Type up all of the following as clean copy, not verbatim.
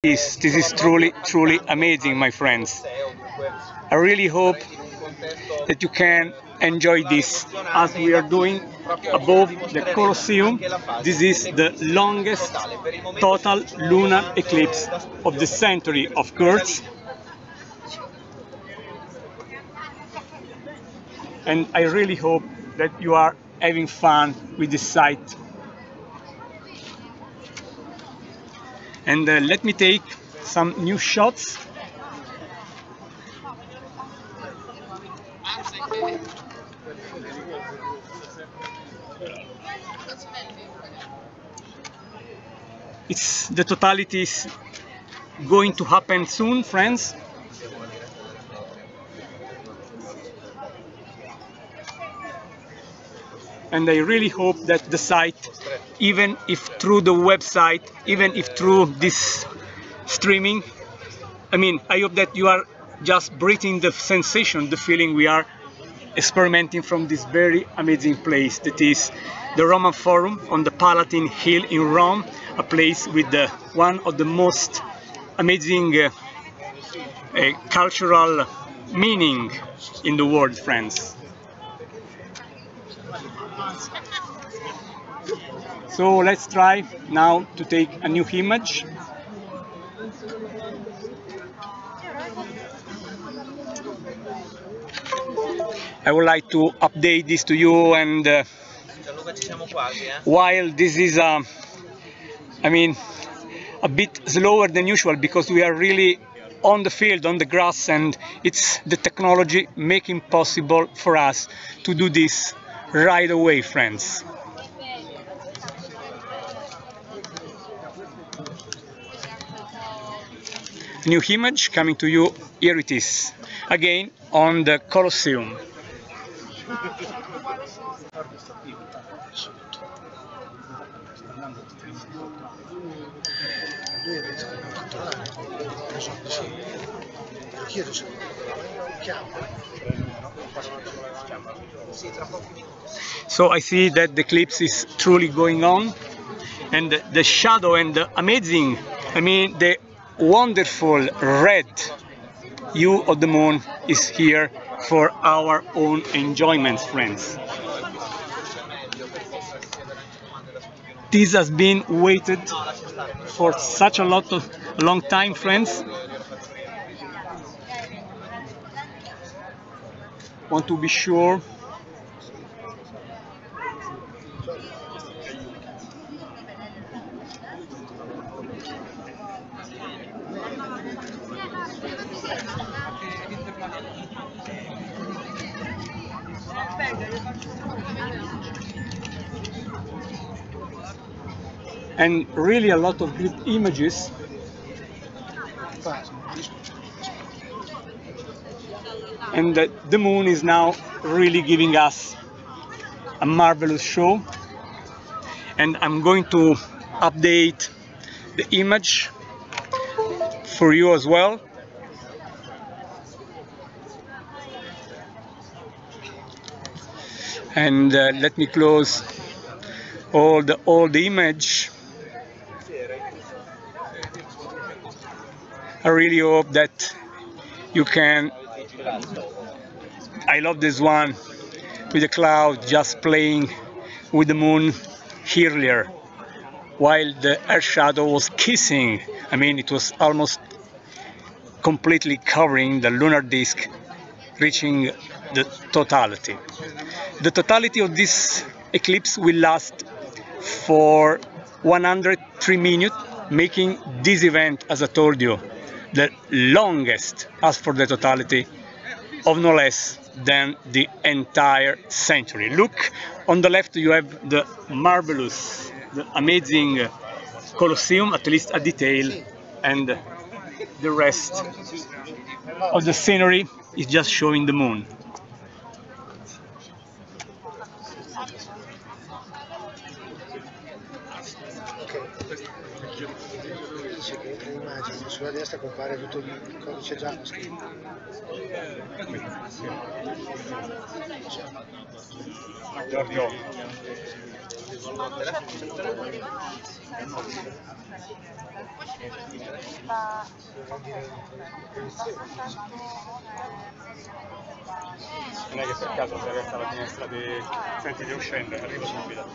This is truly amazing, my friends. I really hope that you can enjoy this as we are doing above the Colosseum. This is the longest total lunar eclipse of the century, of course. And I really hope that you are having fun with this sight. And let me take some new shots. The totality is going to happen soon, friends. And I really hope that the site, even if through the website, even if through this streaming, I hope that you are just breathing the sensation, the feeling we are experimenting from this very amazing place that is the Roman Forum on the Palatine Hill in Rome, a place with one of the most amazing cultural meaning in the world, friends. So let's try now to take a new image. I would like to update this to you, and while this is a bit slower than usual because we are really on the field, on the grass, and it's the technology making possible for us to do this right away, friends. New image coming to you, here it is, again on the Colosseum. So I see that the eclipse is truly going on, and the shadow and the amazing, the wonderful red hue of the moon is here for our own enjoyment, friends. This has been waited for such a long time, friends. Want to be sure. And really a lot of good images. And the moon is now really giving us a marvelous show. And I'm going to update the image for you as well. And let me close all the image. I really hope that you can. I love this one with the cloud just playing with the moon earlier, while the Earth shadow was kissing. It was almost completely covering the lunar disk, reaching the totality. The totality of this eclipse will last for 103 minutes, making this event, as I told you, the longest as for the totality of no less than the entire century. Look, on the left you have the marvelous, the amazing Colosseum, at least a detail, and the rest of the scenery is just showing the moon. Sulla destra compare tutto il codice giallo scritto. Giorgio. Non è che per caso si resta alla finestra di... Senti, devo scendere, arrivo subito.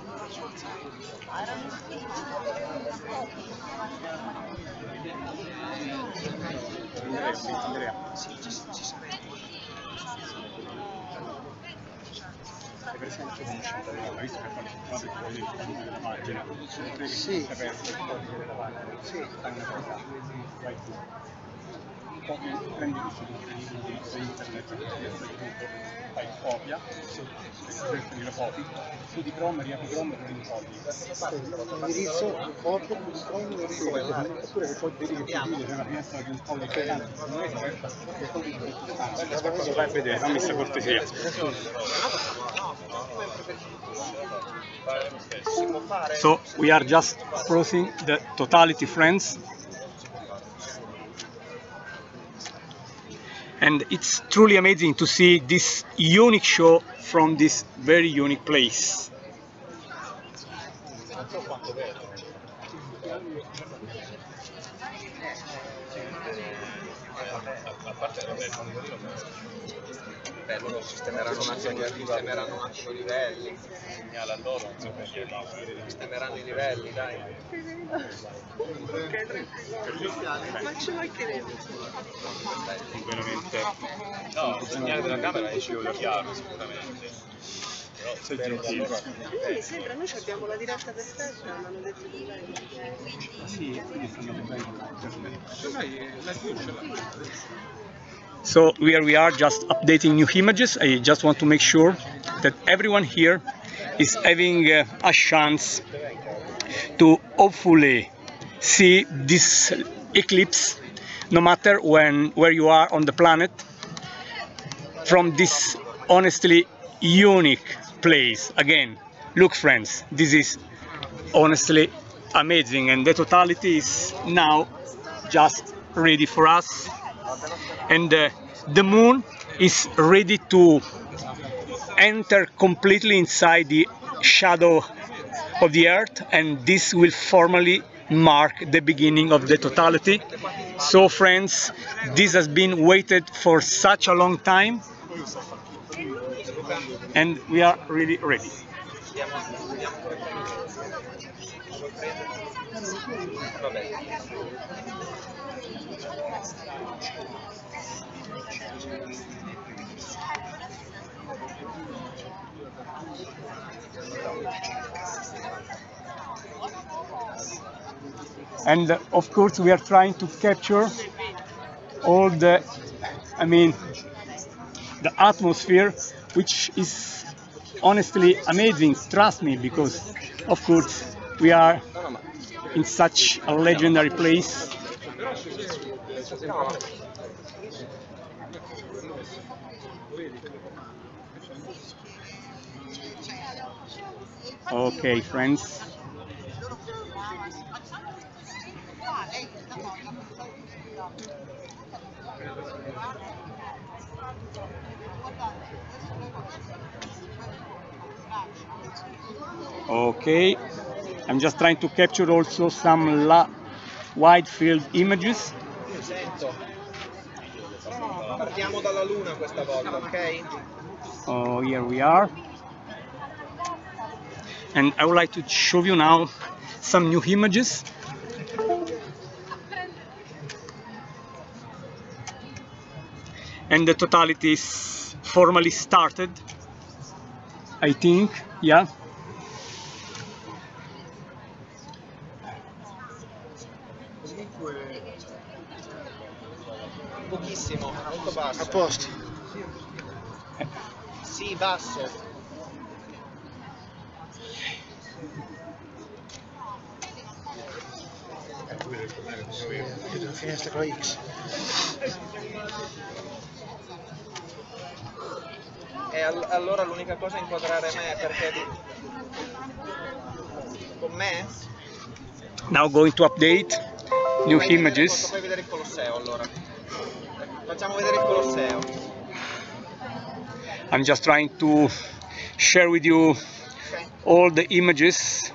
Andrea. Hai presente l'uscita della visto che fa il codice della pagina? Sì. Aperto il codice della pagina. Sì. Fai una cosa, vai tu. Prendi l'utilizzo di internet, fai copia, selezioni le foto, su di Chrome, riapri Chrome e prendi i fogli. L'indirizzo, copio, Chrome, lo ricollare. Oppure che poi vedi che c'è una finestra di un codice tanto, non è aperta. Vai a vedere, fammi questa cortesia. So we are just crossing the totality, friends, and it's truly amazing to see this unique show from this very unique place. Beh, loro sistemeranno un attimo i livelli. Segnala a loro, non so perché no. Sistemeranno i livelli, dai. Ok, tranquillo. Ma ci mancherebbe. Veramente. No, il segnale della camera è cielo chiaro, sicuramente. Però spero da loro. Mi sembra, noi abbiamo la diretta perfetta, non hanno detto di lei. Sì, quindi stanno Dai, So here we are just updating new images. I just want to make sure that everyone here is having a chance to hopefully see this eclipse, no matter where you are on the planet, from this honestly unique place. Again, look friends, this is honestly amazing, and the totality is now just ready for us. And the moon is ready to enter completely inside the shadow of the earth, and this will formally mark the beginning of the totality. So friends, this has been waited for such a long time, and we are really ready. And of course we are trying to capture all the, the atmosphere, which is honestly amazing, trust me, because of course we are in such a legendary place. Okay, friends. Okay, I'm just trying to capture also some wide field images. partiamo dalla luna questa volta, ok? Oh, here we are. And I would like to show you now some new images. And the totality is formally started, I think, yeah. Pochissimo, molto basso. A posto. Sì, basso. Vedo la finestra con la X. E allora l'unica cosa è inquadrare me, perché con me? Now going to update new images. Facciamo vedere il Colosseo. I'm just trying to share with you all the images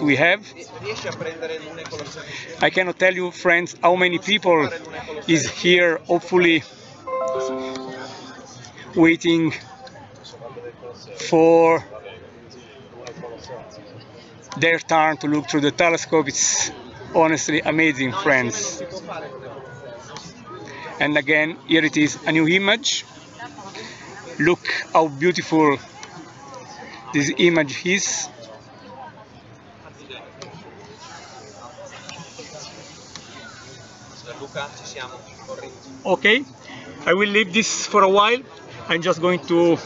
we have. Riesci a prendere il Lune Colosseo? I cannot tell you, friends, how many people is here, hopefully waiting for their turn to look through the telescope. It's honestly amazing, friends. And again, here it is, a new image. Look how beautiful this image is. Luca, ci siamo. Okay, I will leave this for a while. I'm just going to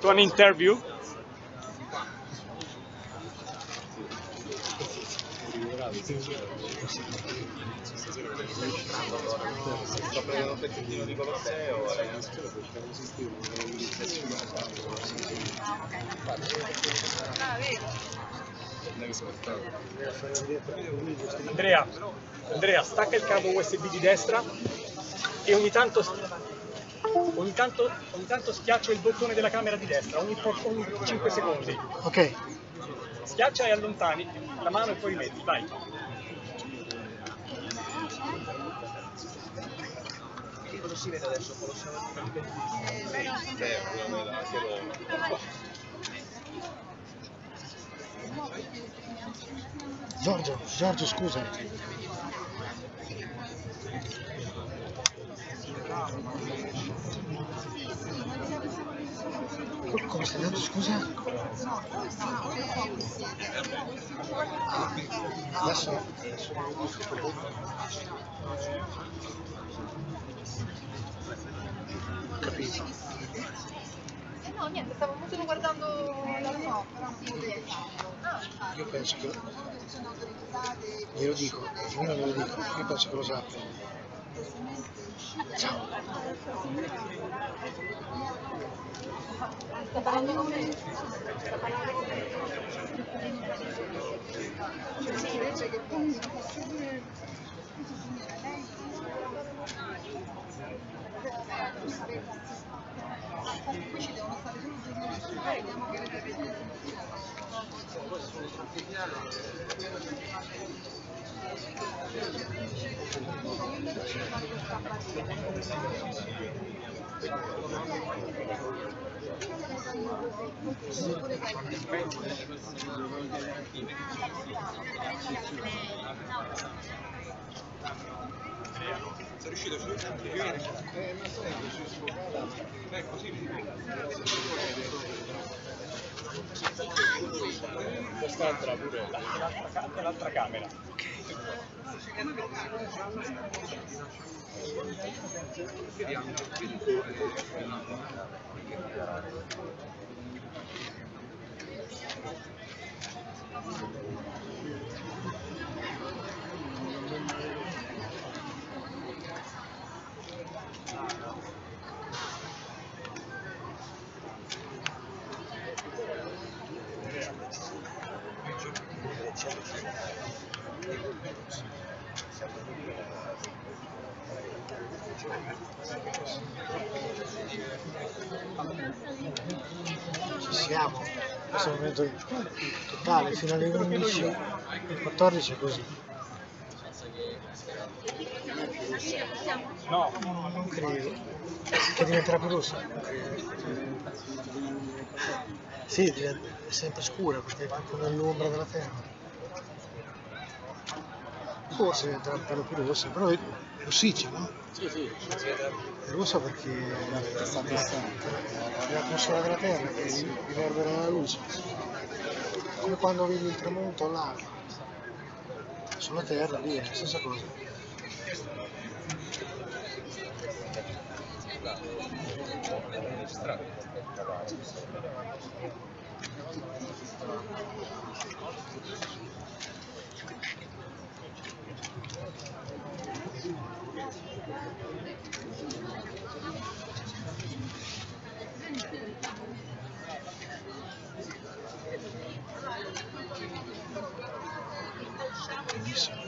an interview. Sto prendendo un pezzettino di Colosseo. Andrea, stacca il cavo USB di destra e ogni tanto schiaccia il bottone della camera di destra, ogni 5 secondi. Ok. Schiaccia e allontani la mano e poi metti, vai. Cosa si vede adesso? Giorgio, scusa. Come stai andando, scusa? Adesso capito. No, niente, stavamo solo guardando la no. Io penso che glielo dico, io non glielo dico, io penso che lo sappia. Ciao. Sta parlando con me? Sì, invece che qui ci devono stare solo due persone, vediamo che Sei riuscito a scrivere? È così. Spostatela pure l'altra camera. Ci siamo, questo è il momento totale, fino alle 11, 14 è così. No, Non credo. Che diventerà più rossa? Non credo. Sì, è sempre scura perché è proprio nell'ombra della terra. Forse diventerà un pelo più rossa, però è rossiccia, no? sì. È rossa perché è l'atmosfera della terra che riverbera la luce. Come quando vedi il tramonto là, sulla terra, lì è la stessa cosa. Benissimo.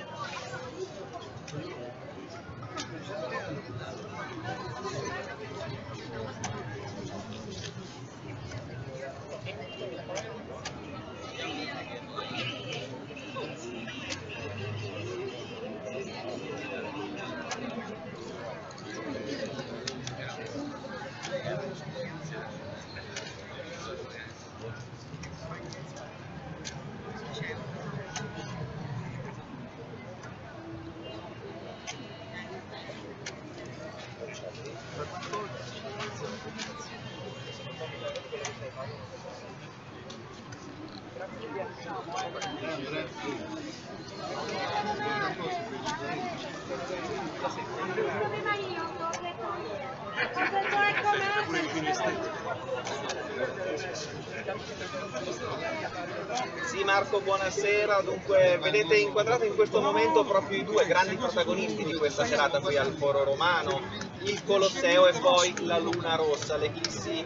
Sì Marco, buonasera. Dunque, vedete inquadrati in questo momento proprio i due grandi protagonisti di questa serata qui al Foro Romano, il Colosseo e poi la Luna Rossa, l'eclissi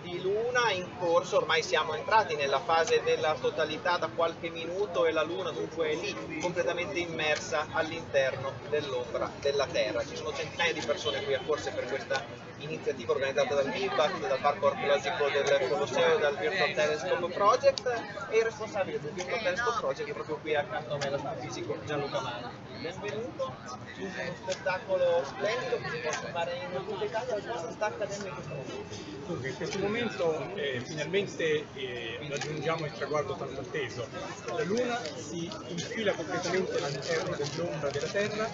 di Luna in corso. Ormai siamo entrati nella fase della totalità da qualche minuto e la Luna dunque è lì, completamente immersa all'interno dell'ombra della Terra. Ci sono centinaia di persone qui accorse per questa iniziativa organizzata dal MIBAC, dal Parco Archeologico del Colosseo e dal Virtual Telescope Project, e il responsabile del Virtual Telescope Project è proprio qui accanto a me, l'astrofisico Gianluca Mani. Benvenuto, dunque uno spettacolo splendido che si può osservare in tutta Italia. Cosa sta accadendo in questo momento? Dunque, in questo momento finalmente raggiungiamo il traguardo tanto atteso. La Luna si infila completamente all'interno dell'ombra della Terra,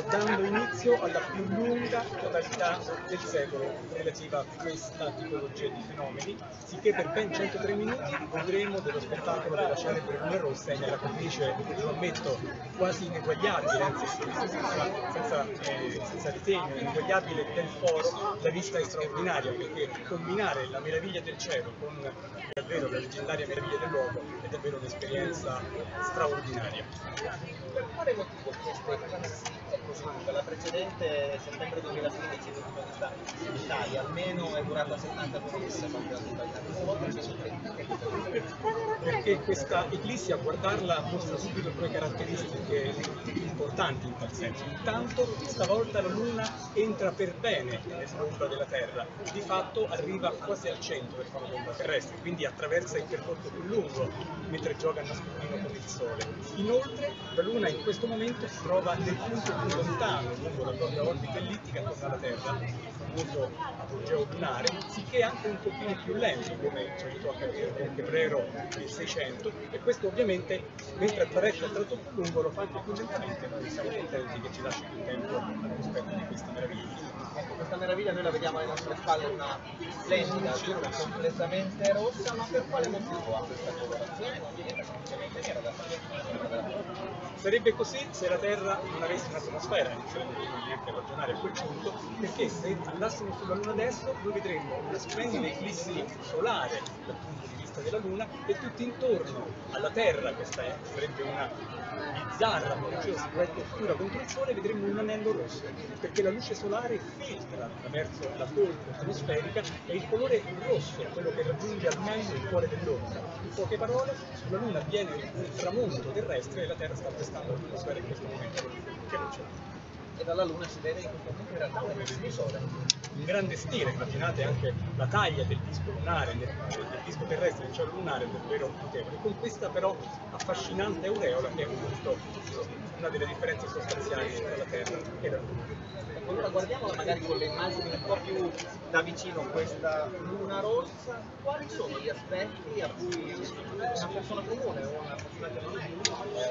dando inizio alla più lunga totalità del secolo relativa a questa tipologia di fenomeni, sicché per ben 103 minuti godremo dello spettacolo della celebre Luna Rossa e nella cornice, lo ammetto, quasi ineguagliabile, anzi senza ritegno, ineguagliabile del foro. La vista è straordinaria, perché combinare la meraviglia del cielo con davvero la leggendaria meraviglia del luogo è davvero un'esperienza straordinaria. Per quale motivo questa eclissi è così lunga? La precedente, settembre 2015, l'ultima vista in Italia, almeno è durata 72 ore, questa volta ci sono 30. Perché questa eclissi, a guardarla, mostra subito due caratteristiche importanti in tal senso. Intanto, stavolta la Luna entra per bene nell'ombra della Terra, di fatto arriva quasi al centro del cono d'ombra terrestre, quindi attraversa il percorso più lungo mentre gioca a nascondino con il Sole. Inoltre, la Luna in questo momento si trova nel punto più lontano lungo la propria orbita ellittica attorno alla Terra, il famoso apogeo lunare, sicché anche un pochino più lento, come ci aiutò a capire con Guerrero nel 600, e questo ovviamente, mentre attraversa il tratto più lungo, lo fa anche più lentamente. Noi siamo contenti che ci lasci più tempo al cospetto di questa meraviglia. Ecco, questa meraviglia noi la vediamo alle nostre spalle, una splendida luna completamente rossa, ma per quale motivo ha questa colorazione? Non diventa semplicemente nera da Sarebbe così se la Terra non avesse un'atmosfera, non sarebbe neanche ragionare a quel punto, perché se andassimo sulla Luna adesso noi vedremmo una splendida eclissi solare dal punto di vista della Luna, e tutto intorno alla Terra, questa sarebbe una bizzarra, mostruosa silhouette oscura contro il Sole, vedremmo un anello rosso, perché la luce solare filtra attraverso la polvere atmosferica e il colore rosso è quello che raggiunge al meglio il cuore dell'ombra. In poche parole, sulla Luna avviene un tramonto terrestre e la Terra sta prestando l'atmosfera in questo momento che non c'è. E dalla Luna si vede in questo momento in realtà un bellissimo Sole. In grande stile, immaginate anche la taglia del disco lunare, del disco terrestre, del cielo lunare, è davvero notevole, con questa però affascinante aureola che è appunto una delle differenze sostanziali tra la Terra e la Luna. Allora guardiamola magari con le immagini un po' più da vicino, questa Luna Rossa. Quali sono gli aspetti a cui una persona comune o una persona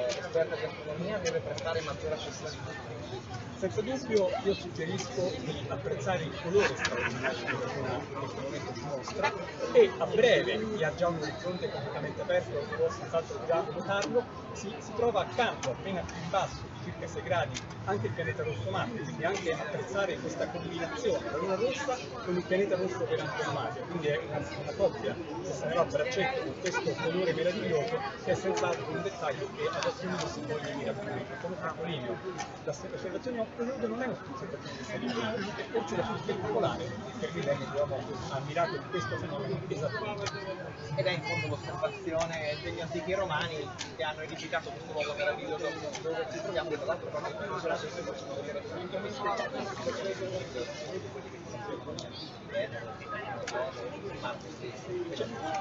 esperta di astronomia deve prestare maggiore attenzione? Senza dubbio io suggerisco di apprezzare il colore straordinario che la Luna in questo momento ci mostra, e a breve, chi ha già un orizzonte completamente aperto può senz'altro già notarlo, si trova accanto, appena più in basso, di circa 6 gradi, anche il pianeta rosso Marte, quindi anche apprezzare questa combinazione, la Luna rossa con il pianeta rosso per antonomasia, quindi è una coppia che se ne va a braccetto con questo colore meraviglioso, che è senz'altro un dettaglio che ad occhio nudo si può dire rapidamente. Come sottolineo, l'osservazione a occhio nudo non è un'osservazione di salire, è forse la più spettacolare, perché lei mi troviamo ammirato di questo fenomeno esattamente. Ed è in fondo l'osservazione degli antichi romani che hanno edificato questo luogo meraviglioso dove ci troviamo, che tra l'altro proprio sulla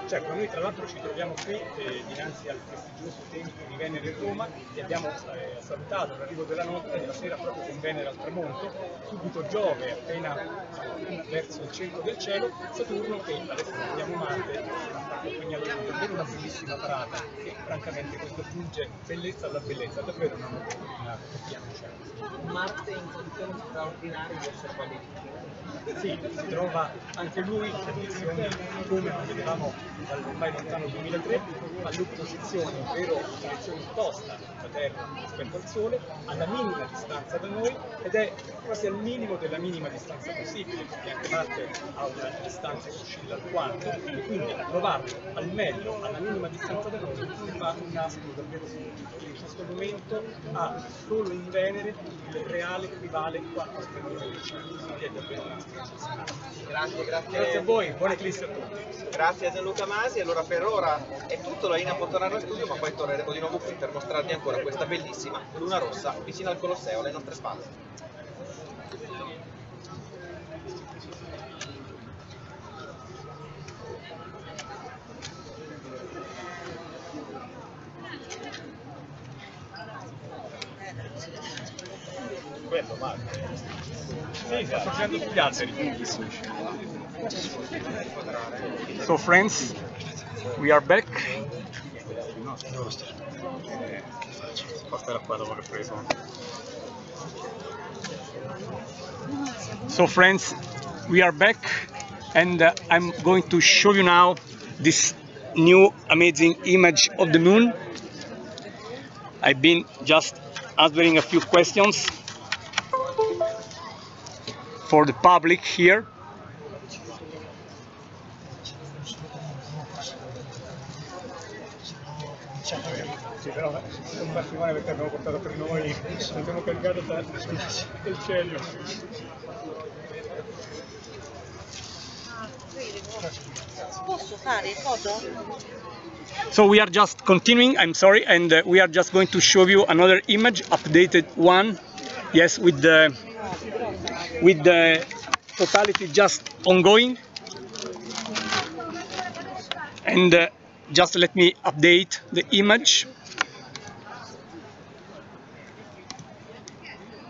Certo, noi tra l'altro ci troviamo qui dinanzi al prestigioso tempio di Venere in Roma, e abbiamo salutato l'arrivo della notte, della sera, proprio con Venere al tramonto, subito Giove appena verso il centro del cielo, Saturno, e adesso vediamo Marte, accompagnato da davvero una bellissima parata, e francamente questo aggiunge bellezza alla bellezza, davvero una notturna che piace. Marte in condizioni straordinarie di osservabilità. Sì, si trova anche lui in condizioni come lo vedevamo dall'ormai lontano 2003, a l'opposizione, ovvero in direzione opposta la Terra rispetto al Sole, alla minima distanza da noi, ed è quasi al minimo della minima distanza possibile, perché anche Marte ha una distanza che oscilla al quarto, e quindi trovarlo al meglio alla minima distanza da noi fa un nastro davvero unico, che in questo momento ha solo in Venere il reale rivale 4 stelline del cielo, quindi è davvero un nastro eccezionale. Grazie A voi, buona eclisse a tutti. Grazie a Gianluca Masi. Allora per ora è tutto, la linea può tornare al studio, ma poi torneremo di nuovo qui per mostrarvi ancora questa bellissima luna rossa vicino al Colosseo, alle nostre spalle. Bello, Marco. Sì, sta sorgendo sugli alberi. So friends, we are back. So friends, we are back, and I'm going to show you now this new amazing image of the moon. I've been just answering a few questions for the public here. Sì, però non particolare perché abbiamo portato per noi, abbiamo caricato del cielo. Posso fare foto? So we are just continuing, I'm sorry, and we are just going to show you another image, updated one, yes, with the totality just ongoing. And just let me update the image.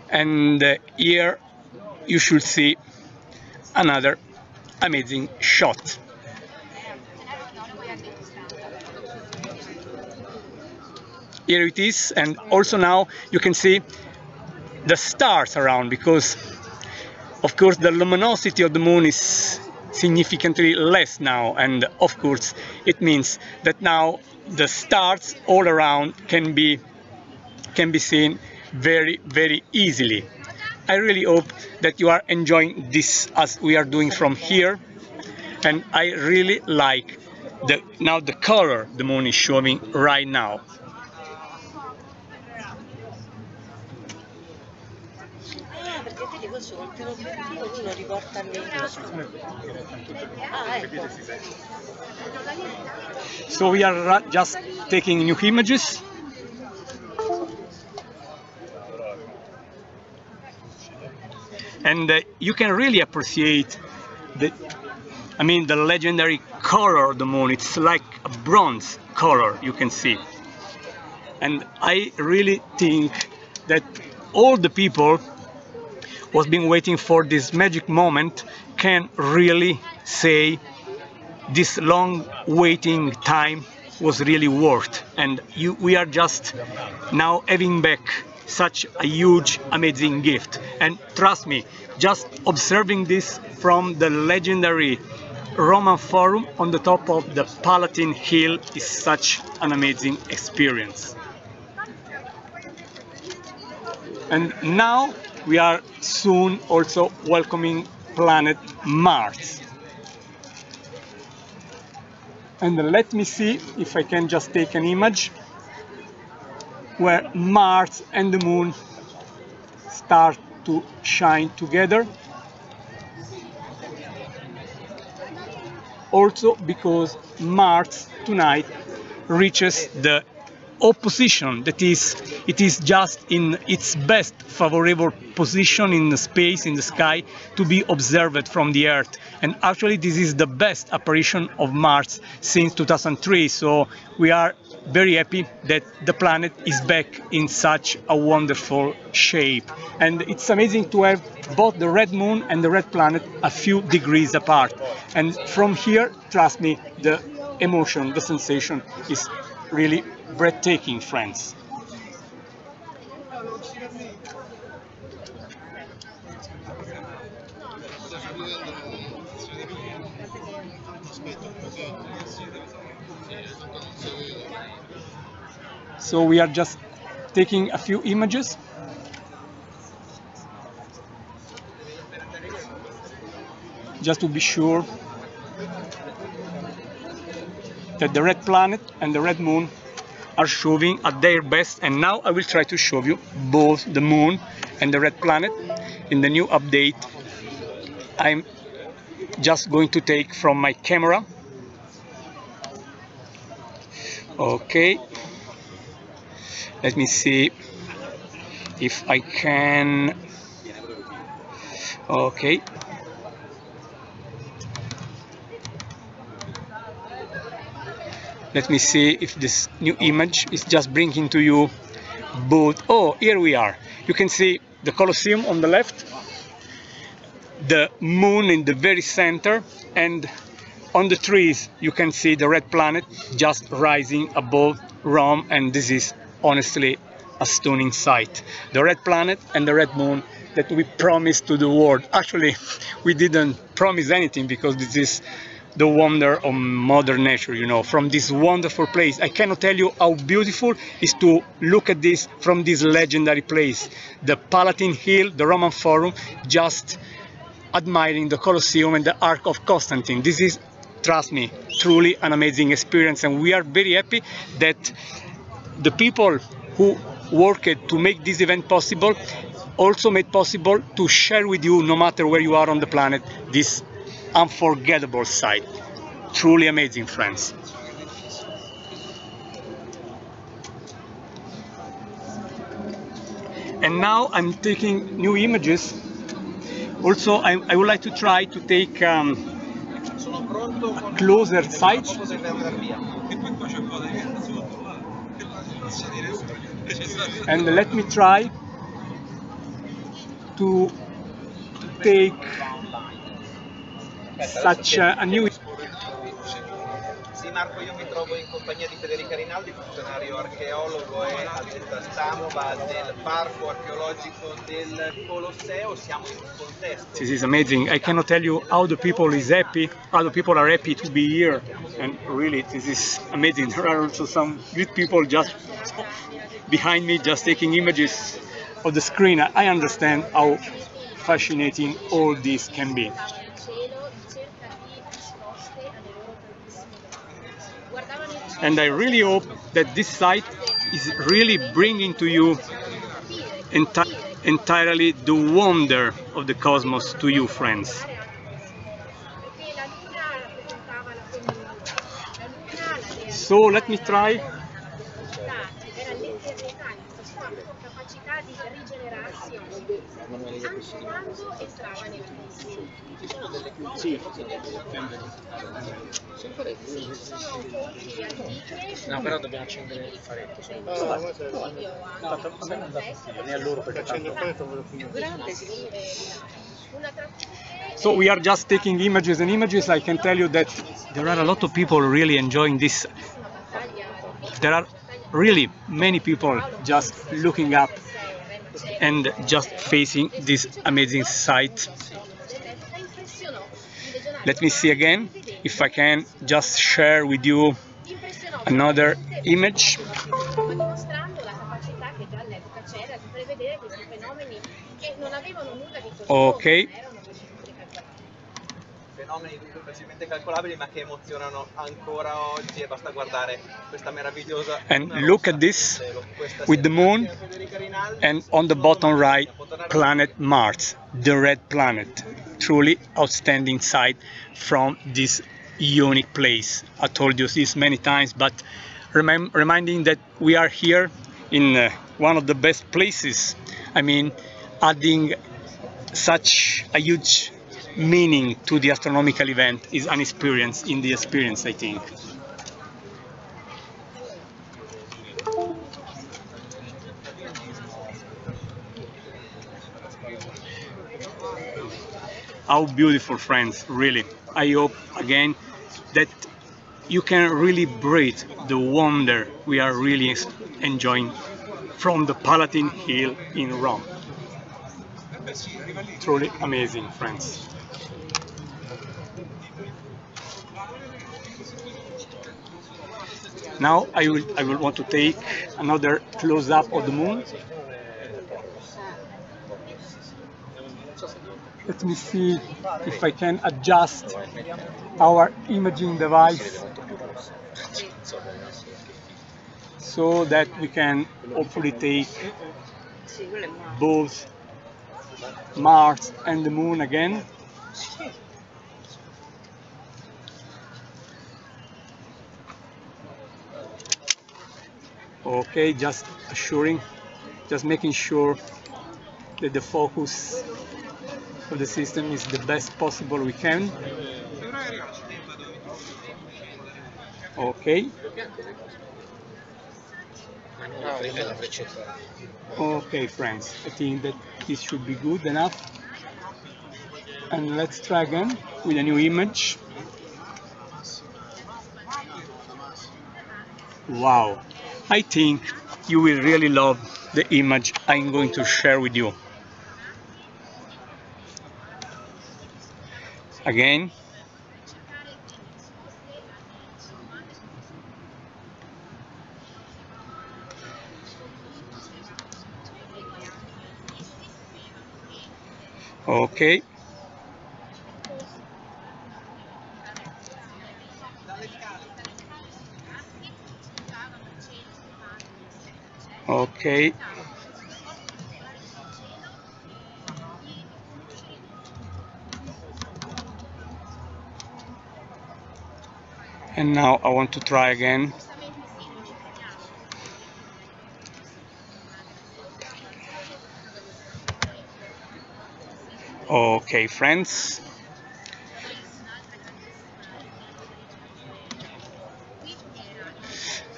And here you should see another amazing shot. Here it is, and also now you can see the stars around, because of course the luminosity of the moon is significantly less now, and of course it means that now the stars all around can be seen very, very easily. I really hope that you are enjoying this as we are doing from here, and I really like the color the moon is showing right now. Perché vedi questo col teleobiettivo lui lo riporta al microscopio. Ah, ecco. So we are just taking new images. And you can really appreciate the legendary color of the moon. It's like a bronze color, you can see. And I really think that all the people who have been waiting for this magic moment can really say this long waiting time was really worth, and we are just now having back such a huge, amazing gift. And trust me, just observing this from the legendary Roman Forum on the top of the Palatine Hill is such an amazing experience. And now we are soon also welcoming planet Mars. And let me see if I can just take an image where Mars and the moon start to shine together. Also because Mars tonight reaches the opposition, that is, it is just in its best favorable position in the space, in the sky, to be observed from the Earth. And actually this is the best apparition of Mars since 2003, so we are very happy that the planet is back in such a wonderful shape. And it's amazing to have both the red moon and the red planet a few degrees apart. And from here, trust me, the emotion, the sensation is really breathtaking, friends. So we are just taking a few images. Just to be sure that the red planet and the red moon are showing at their best. And now I will try to show you both the moon and the red planet in the new update I'm just going to take from my camera. Okay, let me see if I can. Okay, let me see if this new image is just bringing to you both. Oh, here we are. You can see the Colosseum on the left, the moon in the very center, and on the trees you can see the red planet just rising above Rome, and this is honestly a stunning sight. The red planet and the red moon that we promised to the world. Actually, we didn't promise anything, because this is the wonder of modern nature, you know, from this wonderful place. I cannot tell you how beautiful it is to look at this from this legendary place, the Palatine Hill, the Roman Forum, just admiring the Colosseum and the Ark of Constantine. This is, trust me, truly an amazing experience, and we are very happy that the people who worked to make this event possible also made possible to share with you, no matter where you are on the planet, this unforgettable sight. Truly amazing, friends. And now I'm taking new images. Also, I would like to try to take a closer sight. And let me try to take such a new. Sì, Marco, io mi trovo in compagnia di Federica Rinaldi, funzionario archeologo e addetta stampa del parco archeologico del Colosseo. Siamo in un contesto. This is amazing. I cannot tell you how the people are happy to be here, and really this is amazing. There are also some good people just behind me, just taking images of the screen. I understand how fascinating all this can be. And I really hope that this site is really bringing to you entirely the wonder of the cosmos to you, friends. So let me try. No, però dobbiamo accendere il faretto. So we are just taking images and images. I can tell you that there are a lot of people really enjoying this. There are really many people just looking up and just facing this amazing sight. Let me see again if I can just share with you another image. Okay. Fenomeni dunque facilmente calcolabili, ma che emozionano ancora oggi, e basta guardare questa meravigliosa. And look at this with the moon, and on the bottom right, planet Mars, the red planet. Truly outstanding sight from this unique place. I told you this many times, but reminding that we are here in one of the best places. I mean, adding such a huge meaning to the astronomical event is an experience in the experience, I think. How beautiful, friends, really. I hope again that you can really breathe the wonder we are really enjoying from the Palatine Hill in Rome. Truly amazing, friends. Now I will want to take another close-up of the moon. Let me see if I can adjust our imaging device so that we can hopefully take both Mars and the moon again. Okay, just making sure that the focus of the system is the best possible we can. Okay. Okay, friends, I think that this should be good enough. And let's try again with a new image. Wow, I think you will really love the image I'm going to share with you. Again. Okay. Okay. And now I want to try again. Okay, friends.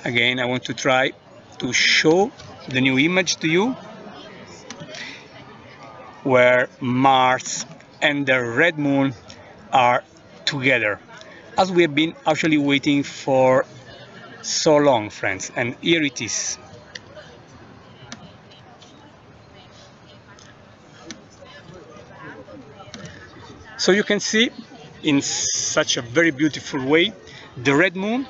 Again, I want to try to show the new image to you, where Mars and the red moon are together, as we have been actually waiting for so long, friends, and here it is. So you can see in such a very beautiful way the red moon,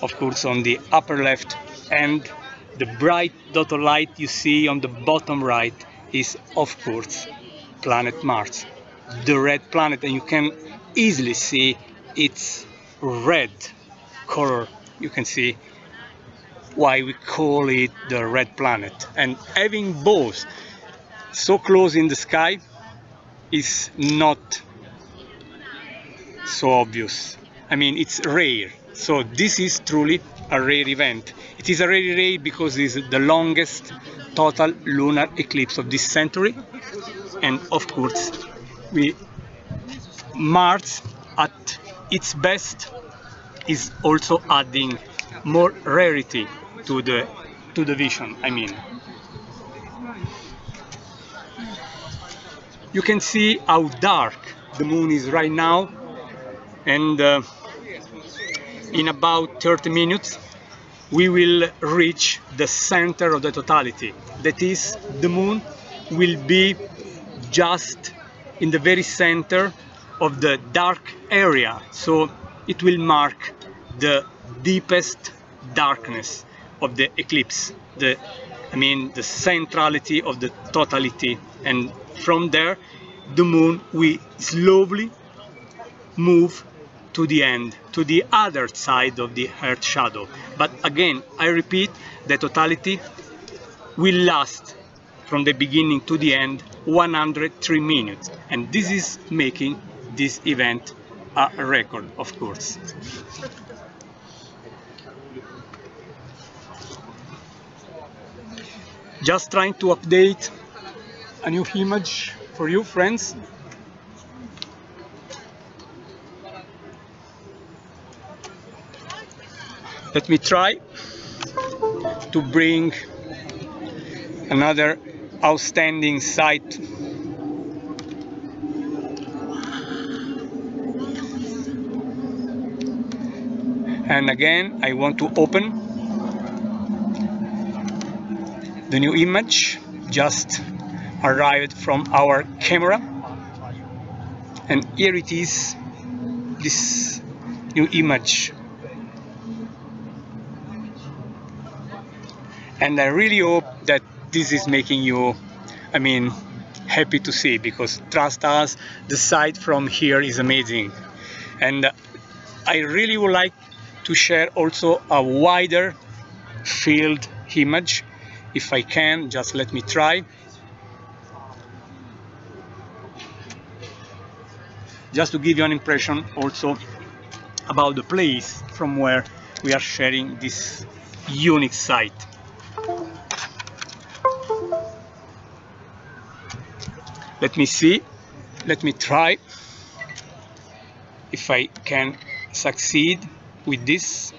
of course, on the upper left, and the bright dot of light you see on the bottom right is, of course, planet Mars, the red planet, and you can easily see its red color. You can see why we call it the red planet. And having both so close in the sky is not so obvious. I mean, it's rare. So this is truly a rare event. It is a rare because it is the longest total lunar eclipse of this century. And of course, Mars at its best is also adding more rarity to the vision. I mean, you can see how dark the moon is right now, and in about 30 minutes we will reach the center of the totality. That is, the moon will be just in the very center of the dark area, so it will mark the deepest darkness of the eclipse, the centrality of the totality, and from there the moon will slowly move to the end, to the other side of the Earth shadow. But again, I repeat, the totality will last from the beginning to the end 103 minutes, and this is making this event a record, of course. Just trying to update a new image for you, friends. Let me try to bring another outstanding sight. And again, I want to open the new image, just arrived from our camera. And here it is, this new image. And I really hope that this is making you, I mean, happy to see, because trust us, the sight from here is amazing. And I really would like to share also a wider field image. If I can, just let me try. Just to give you an impression also about the place from where we are sharing this unique site. Let me see, let me try if I can succeed with this.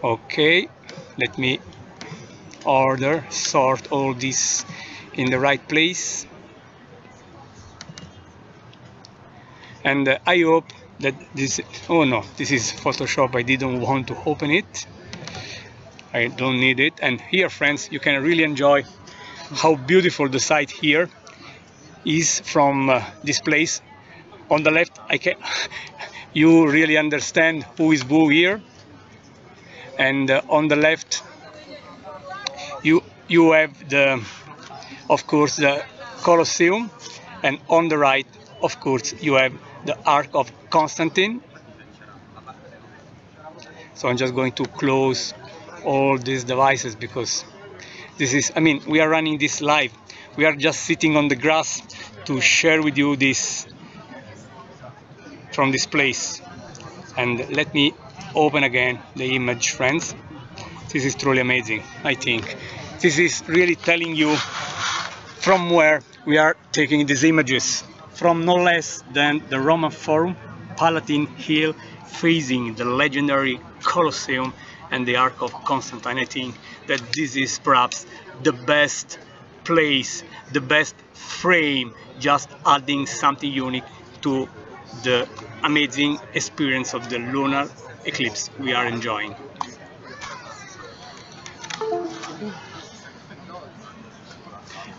Okay, let me sort all this in the right place. And I hope that this, oh no, this is Photoshop, I didn't want to open it. I don't need it. And here, friends, you can really enjoy how beautiful the site here is from this place. On the left, you really understand who is who here. And on the left, you have of course, the Colosseum, and on the right, of course, you have the Ark of Constantine. So I'm just going to close all these devices, because this is, I mean, we are running this live. We are just sitting on the grass to share with you this from this place. And let me open again the image, friends. This is truly amazing. I think this is really telling you from where we are taking these images, from no less than the Roman Forum, Palatine Hill, facing the legendary Colosseum and the Ark of Constantine. I think that this is perhaps the best place, the best frame, just adding something unique to the amazing experience of the lunar eclipse we are enjoying.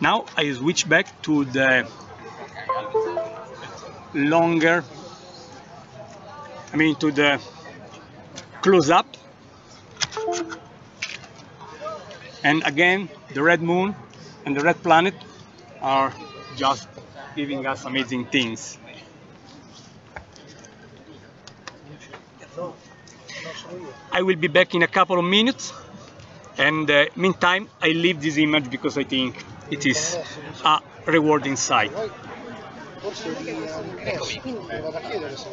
Now I switch back to the longer, to the close-up, and again the red moon and the red planet are just giving us amazing things. I will be back in a couple of minutes, and meantime I leave this image because I think it is a rewarding sight. Forse di Eclipse, vado a chiedere se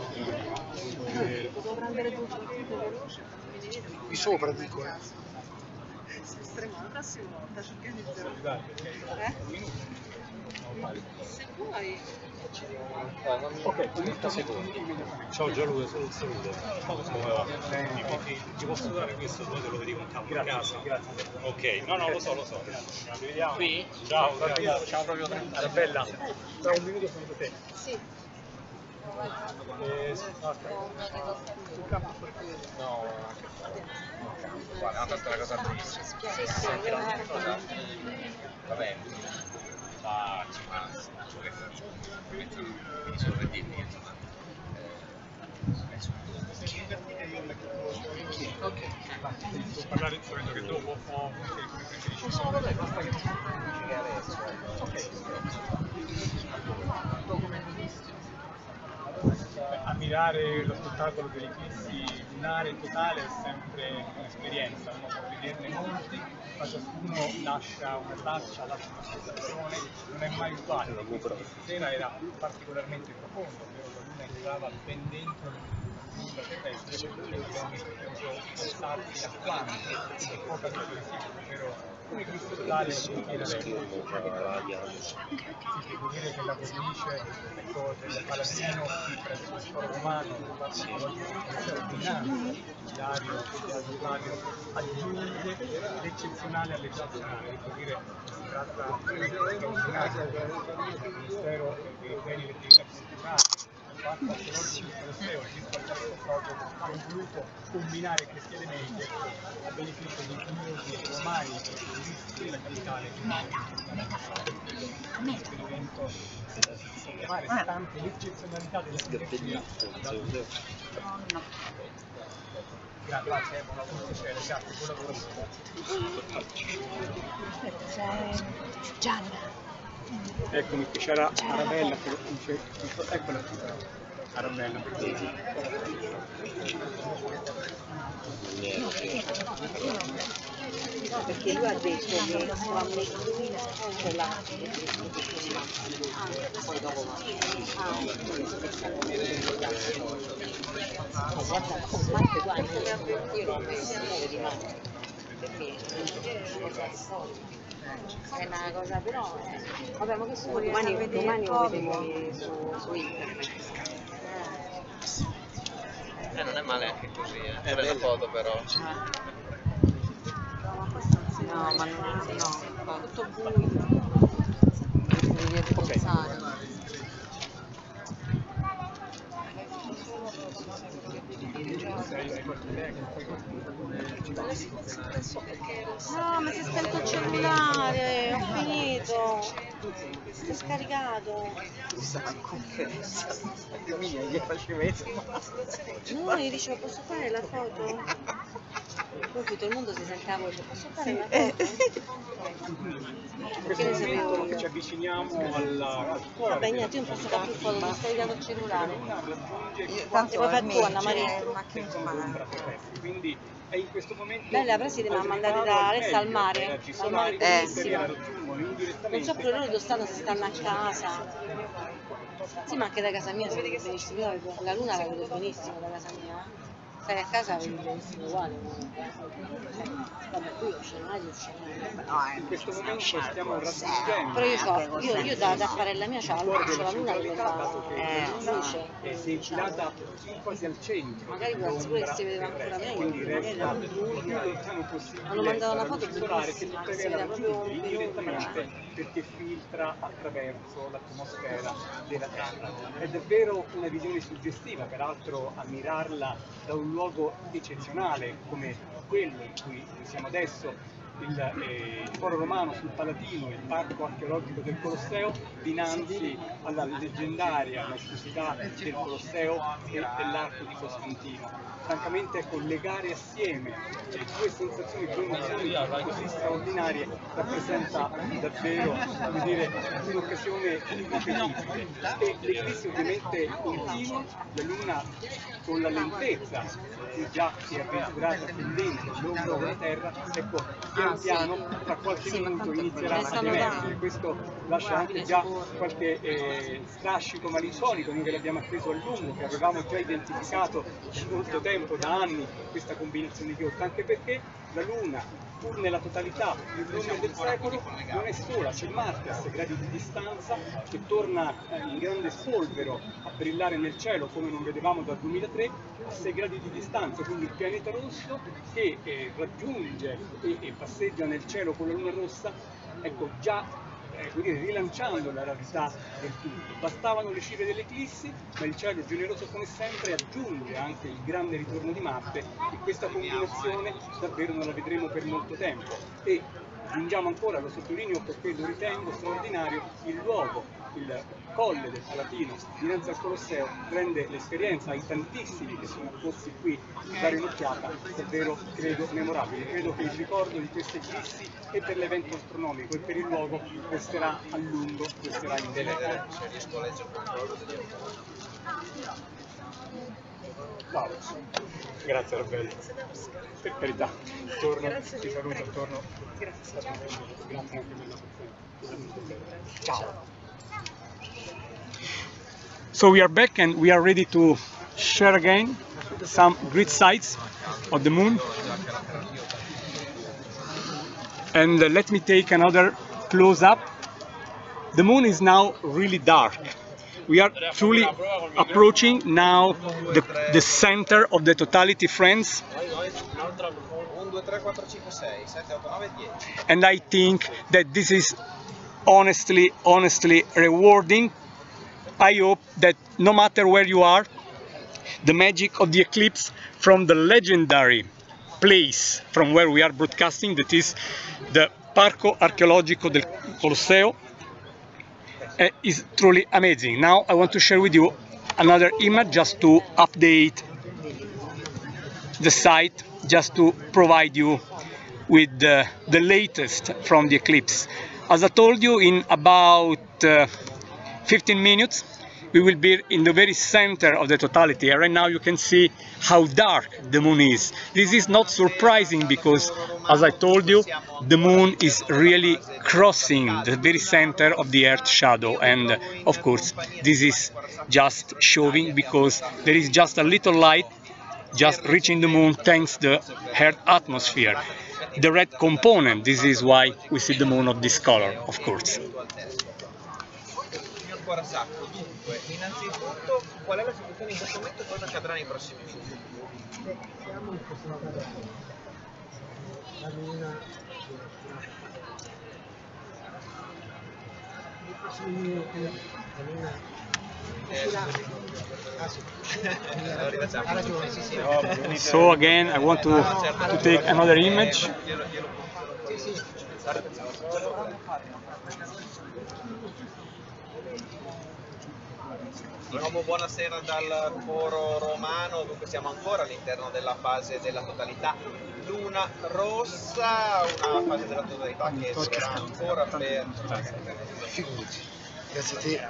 qui sopra dico Staremo la prossima volta, ci organizziamo. Se vuoi. Ok, 30 secondi. Ciao Gianluca, solo un saluto. Come va? Ti posso dare questo? Poi te lo vedi con campo a casa. Grazie. Ok, no, lo so. Grazie. Ci vediamo. Qui? Ciao, ciao proprio 30. Era bella. Tra un minuto sono da te. Sì. No, guarda, questa è una cosa bellissima. Sì, va bene. Solo per dirmi, insomma. Ok, devo parlare solito che dopo o come preferisci? No, vabbè, basta che non dici che adesso. Ok. Ammirare lo spettacolo dell'eclissi lunare totale è sempre un'esperienza, uno può vederne molti, ma ciascuno lascia una traccia, lascia una sensazione, non è mai uguale. Questa sera era particolarmente profondo, ovvero la luna entrava ben dentro la terrestre, perché abbiamo visto stati atlanti e poca successiva, ovvero come questo totale si può dire che la cornice del Palatino qui presso il foro romano, Dario aggiunge l'eccezionale all'eccezionale, per dire si tratta di un straordinario ministero dei beni e delle attività culturali, parco archeologico del Colosseo, il proprio hanno voluto combinare questi elementi a beneficio di curiosi romani e turisti della capitale. Un esperimento sottolineare stante l'eccezionalità della fotografia. Grazie, buona piacere, grazie, buon lavoro. Gianna. Eccomi, qui c'era Arabella, eccola qui, Arabella. No, perché lui ha detto che sua medicina c'è l'arte, poi dopo guarda, Marte tu anche io l'ho messo di Marte, perché è una cosa però, vabbè, ma questo domani lo vedremo su internet. Non è male anche così, è bella foto però. No, ma no, tutto buio. Devi pensare. No, ma si è spento il cellulare, ho finito. Si è scaricato. No, gli dicevo, posso fare la foto? Poi tutto il mondo si sente a voce, posso fare la foto? Perché ne sapevo io? Ci avviciniamo al cuore. Vabbè, niente, io non posso fare più foto, mi stai dando il cellulare. Tanto Poi fai tu, Anna Maria. Quindi è in questo momento Beh, la preside mi ha mandato da Alessa al mare è bellissimo. Non so pure loro dove stanno, se stanno a casa. Sì, ma anche da casa mia si vede benissimo, io la luna la vedo benissimo da casa mia. Stai a casa la vedi benissimo uguale comunque. Vabbè, qui lo scenario. In questo momento stiamo raggiungendo. Però io da fare la mia c'ho la luna che fa luce. Si è infilata quasi al centro. Magari può pure che si vedeva ancora meglio. Hanno mandato una foto bellissima, che si vede proprio un direttamente perché filtra attraverso l'atmosfera della Terra. È davvero una visione suggestiva, peraltro ammirarla da un luogo eccezionale come quello in cui siamo adesso, il Foro Romano sul Palatino, il parco archeologico del Colosseo, dinanzi alla leggendaria maestosità del Colosseo e dell'arco di Costantino. Francamente, collegare assieme le due sensazioni, due emozioni così straordinarie rappresenta davvero, come dire, un'occasione irripetibile. E l'eclissi ovviamente continua, la Luna con la lentezza che già si è avventurata fin dentro l'ombra della Terra, ecco, piano piano tra qualche minuto inizierà ad emergere. Questo lascia anche già qualche strascico malinconico, noi che l'abbiamo atteso a lungo, che avevamo già identificato da molto tempo, da anni, questa combinazione di otto, anche perché la Luna, pur nella totalità del nome del secolo, non è sola, c'è Marte a 6 gradi di distanza che torna in grande spolvero a brillare nel cielo come non vedevamo dal 2003, a 6 gradi di distanza, quindi il pianeta rosso che raggiunge e passeggia nel cielo con la Luna rossa, ecco, già rilanciando la rarità del tutto. Bastavano le cime dell'eclissi, ma il cielo generoso come sempre aggiunge anche il grande ritorno di Marte e questa combinazione davvero non la vedremo per molto tempo. E aggiungiamo ancora, lo sottolineo perché lo ritengo straordinario, il luogo, il colle del Palatino dinanzi al Colosseo rende l'esperienza ai tantissimi che sono corsi qui a dare un'occhiata davvero, credo, memorabile. Credo che il ricordo di queste eclissi e per l'evento astronomico e per il luogo resterà a lungo, resterà indelebile. Wow. Grazie Roberto. Per carità, torno, ti saluto, torno. Grazie anche per la ciao. So we are back and we are ready to share again some great sights of the moon. And let me take another close up. The moon is now really dark. We are truly approaching now the center of the totality, friends. And I think that this is honestly rewarding I hope that no matter where you are, the magic of the eclipse from the legendary place from where we are broadcasting, that is the Parco Archeologico del Colosseo, is truly amazing. Now I want to share with you another image just to update the site, just to provide you with the latest from the eclipse. As I told you, in about 15 minutes we will be in the very center of the totality, and right now you can see how dark the moon is. This is not surprising because, as I told you, the moon is really crossing the very center of the Earth's shadow, and of course this is just showing because there is just a little light just reaching the moon thanks to the Earth atmosphere. The red component, this is why we see the moon of this color, of course. Signor Quarasacco, dunque, innanzitutto qual è la situazione in questo momento e cosa accadrà nei prossimi minuti? Siamo in questa la luna nei prossimi minuti la luna Ha ragione, sì, sì. So again, I want to take another image. Di nuovo buonasera dal foro romano, dunque siamo ancora all'interno della fase della totalità luna rossa, una fase della totalità che durerà ancora per... Figurati, grazie a te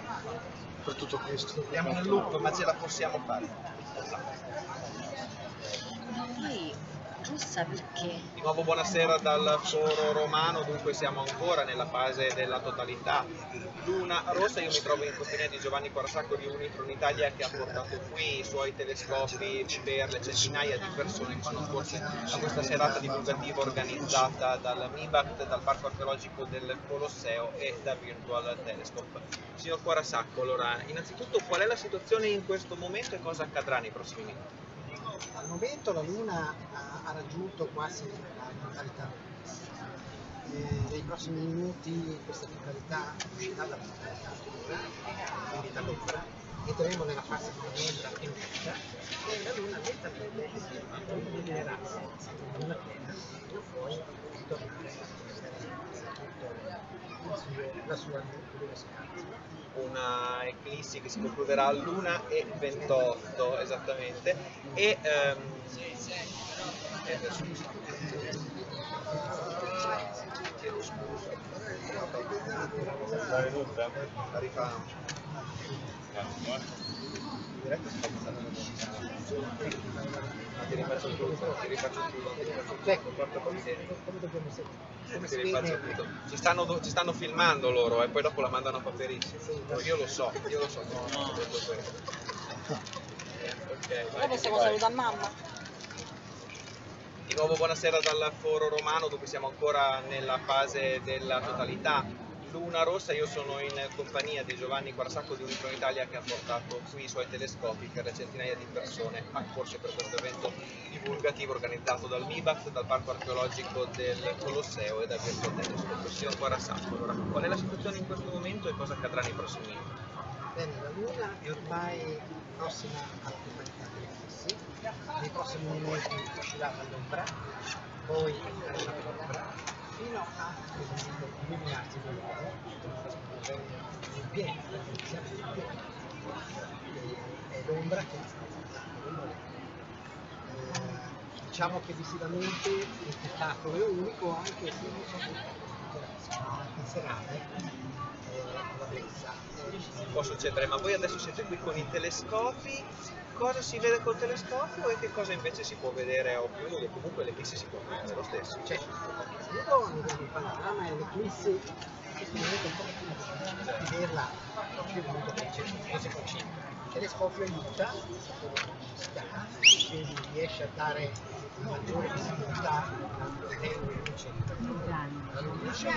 per tutto questo. Siamo nel loop, ma ce la possiamo fare. Poi, rossa perché? Di nuovo buonasera dal foro romano, dunque siamo ancora nella fase della totalità luna rossa. Io mi trovo in compagnia di Giovanni Quarasacco di Unifron Italia, che ha portato qui i suoi telescopi per le centinaia di persone che sono corse a questa serata divulgativa organizzata dal MIBACT, dal Parco Archeologico del Colosseo e da Virtual Telescope. Signor Quarasacco, allora, innanzitutto qual è la situazione in questo momento e cosa accadrà nei prossimi minuti? Al momento la Luna ha raggiunto quasi la totalità. Nei prossimi minuti questa totalità uscirà dalla totalità dura, quindi dall'ombra, entreremo nella fase di ombra più netta e la Luna lentamente si illuminerà la Luna piena e poi tornare a la sua luminosità. Una eclissi che si concluderà a luna e 28 esattamente e chiedo scusa, la rifà ti rifaccio tutto, Ecco, come dobbiamo ti rifaccio tutto. Ci stanno filmando loro e poi dopo la mandano a Paperissimo. Io lo so. Ok, Ora possiamo salutare mamma. Di nuovo buonasera dal foro romano, dove siamo ancora nella fase della totalità luna rossa. Io sono in compagnia di Giovanni Quarasacco di Unifron Italia, che ha portato qui i suoi telescopi per le centinaia di persone accorse per questo evento divulgativo organizzato dal MIBACT, dal Parco Archeologico del Colosseo e da Virtual Telescope. Signor Quarasacco, allora, qual è la situazione in questo momento e cosa accadrà nei prossimi minuti? Bene, la Luna è ormai prossima alla totalità dell'eclissi, nei prossimi minuti uscirà dall'ombra, poi entrerà dall'ombra, fino a illuminarsi di nuovo, in pieno, siamo in pieno, è l'ombra che diciamo che visivamente il spettacolo è unico, anche se non so in serate alla bellezza. Può succedere, ma voi adesso siete qui con i telescopi, cosa si vede col telescopio e che cosa invece si può vedere a occhio nudo? Comunque l'eclissi si può vedere lo stesso. Certo, io vediamo il panorama e l'eclissi in questo momento è un po' più vederla più nudo perché cose facili. Il telescopio aiuta, quindi riesce a dare maggiore visibilità alla luce. La luce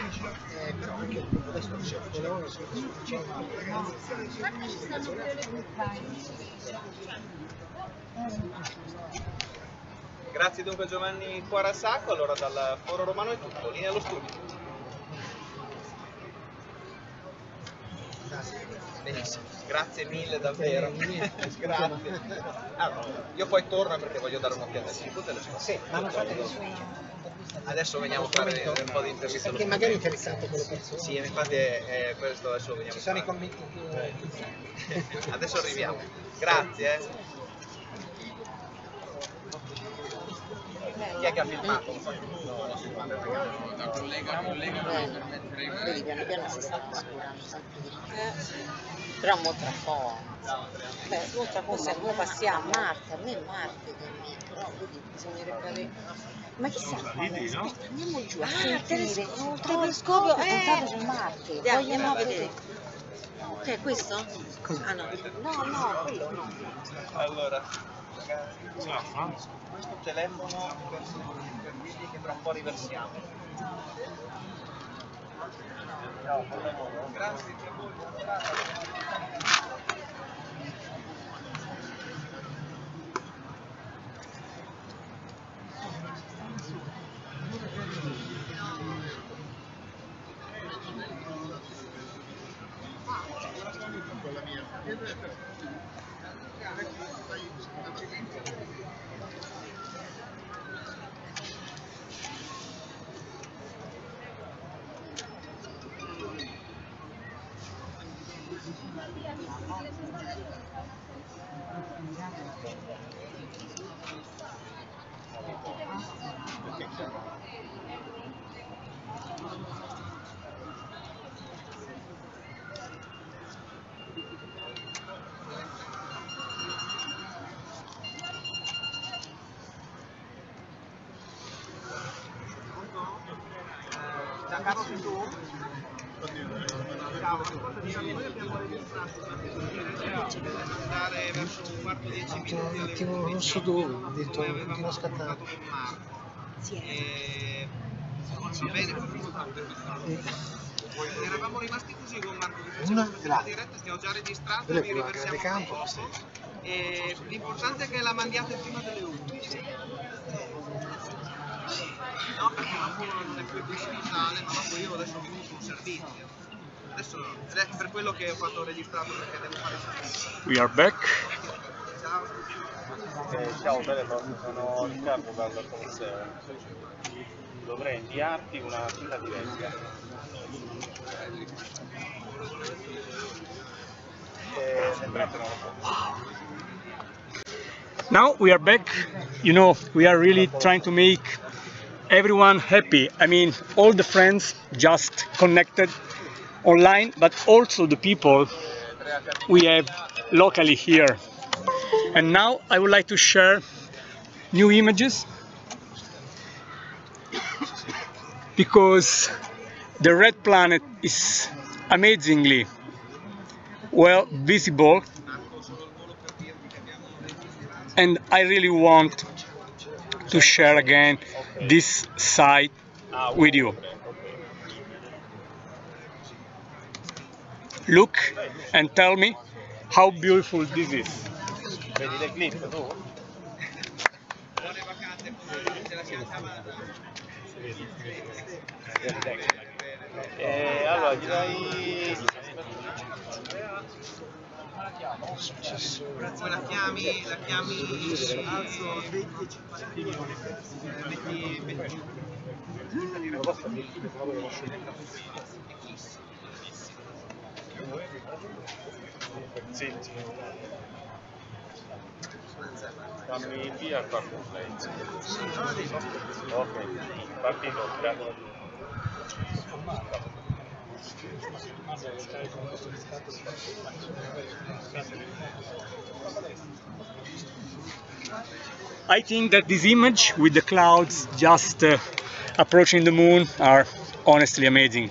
però anche adesso c'è il colore sufficiente. Grazie dunque a Giovanni Quarasacco, allora dal foro romano è tutto, linea allo studio. Grazie. Benissimo, grazie mille davvero. Grazie. Allora, io poi torno perché voglio dare un'occhiata a tutte le cose. Sì, ma non fate nessuna intervista. Adesso veniamo a fare un po' di interviste. Perché magari interessate quelle persone. Sì, infatti questo adesso veniamo Ci sono a i fare. commenti più Adesso arriviamo. Grazie. Chi è che ha filmato? Vedi, piano piano si sta oscurando sempre di più. Però mo tra poco. Beh, mo tra poco mo passiamo a Marte, a me è Marte che mi, però vedi, bisognerebbe avere. Ma chissà, aspetta, andiamo giù a sentire il telescopio puntato su Marte. Vogliamo vedere. Che è questo? Ah no, no, quello no. Allora, questo telefono per dirgli che tra un po' riversiamo. Grazie a voi, buona serata. Giancarlo, sei tu? Ciao, ascolta, diciamo, noi abbiamo registrato andare verso un quarto 10 minuti un alle attimo, non so dove, ho detto, continua a scattare. Va bene, eravamo rimasti così con Marco che Una faceva grande. diretta, stiamo già registrando, Quella è vi quella riversiamo grande tra campo, poco. E l'importante è che la mandiate prima delle 11. No, perché dopo non è più ufficiale, ma dopo io adesso vi uso un servizio. Adesso ed è per quello che ho fatto registrato perché devo fare il servizio. We are back. Ciao. Ciao telefono, sono Riccardo dal Colosseo. Dovrei inviarti una fila diretta. L'entrata non lo so. Now we are back. You know, we are really trying to make everyone happy. I mean, all the friends just connected online, but also the people we have locally here. And now I would like to share new images because the red planet is amazingly well visible, and I really want to share again this site with you. Look and tell me how beautiful this is. Vedi l'Eclipse tu? Buone vacanze, ce la siamo cavata. Allora gli dai... Poi la chiami Sì. Dammi via il quarto play. Ok, partito, grazie. I think that this image with the clouds just approaching the moon are honestly amazing.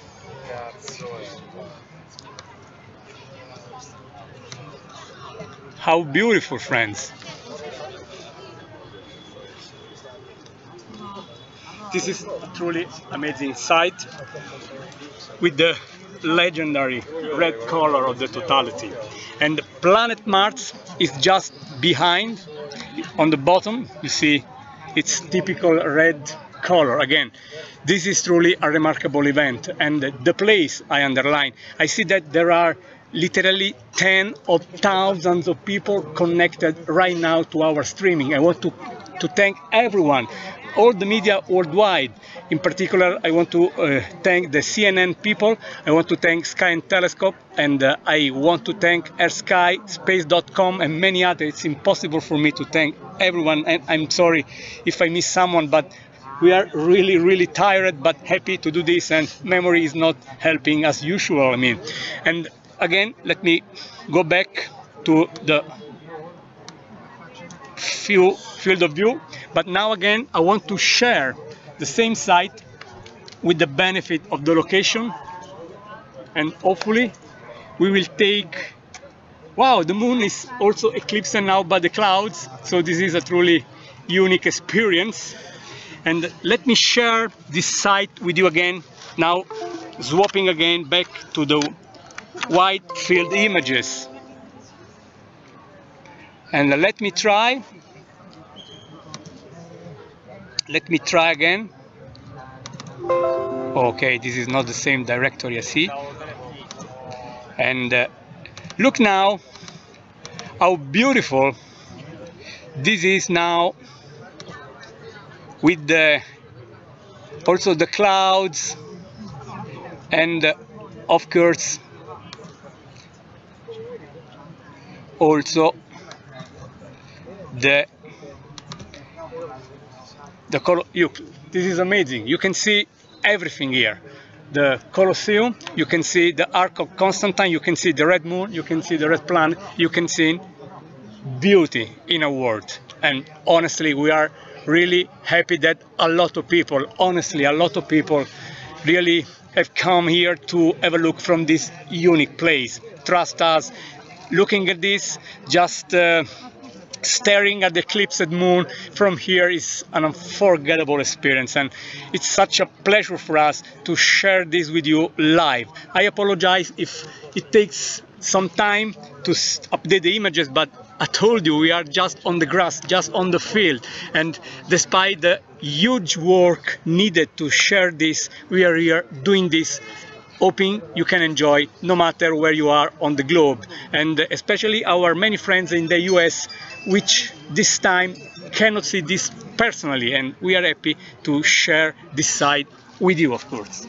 How beautiful, friends. This is a truly amazing sight with the legendary red color of the totality. And the planet Mars is just behind. On the bottom you see its typical red color. Again, this is truly a remarkable event, and the place I underline. I see that there are literally tens of thousands of people connected right now to our streaming. I want to thank everyone, all the media worldwide. In particular, I want to thank the CNN people, I want to thank Sky and Telescope, and I want to thank AirSky, Space.com, and many others. It's impossible for me to thank everyone, and I'm sorry if I miss someone, but we are really, really tired, but happy to do this, and memory is not helping as usual, I mean. And again, let me go back to the field of view, but now again I want to share the same site with the benefit of the location, and hopefully we will take, wow, the moon is also eclipsed now by the clouds, so this is a truly unique experience. And let me share this site with you again, now swapping again back to the wide field images. And let me try again. Okay, this is not the same directory, I see. And look now how beautiful this is now, with also the clouds, and of course also the color. This is amazing. You can see everything here. The Colosseum, you can see the Arc of Constantine, you can see the red moon, you can see the red planet, you can see beauty in a word. And honestly, we are really happy that a lot of people, honestly, a lot of people really have come here to have a look from this unique place. Trust us, looking at this, just staring at the eclipsed moon from here is an unforgettable experience, and it's such a pleasure for us to share this with you live. I apologize if it takes some time to update the images, but I told you we are just on the grass, just on the field, and despite the huge work needed to share this, we are here doing this, hoping you can enjoy no matter where you are on the globe, and especially our many friends in the US, which this time cannot see this personally, and we are happy to share this side with you, of course.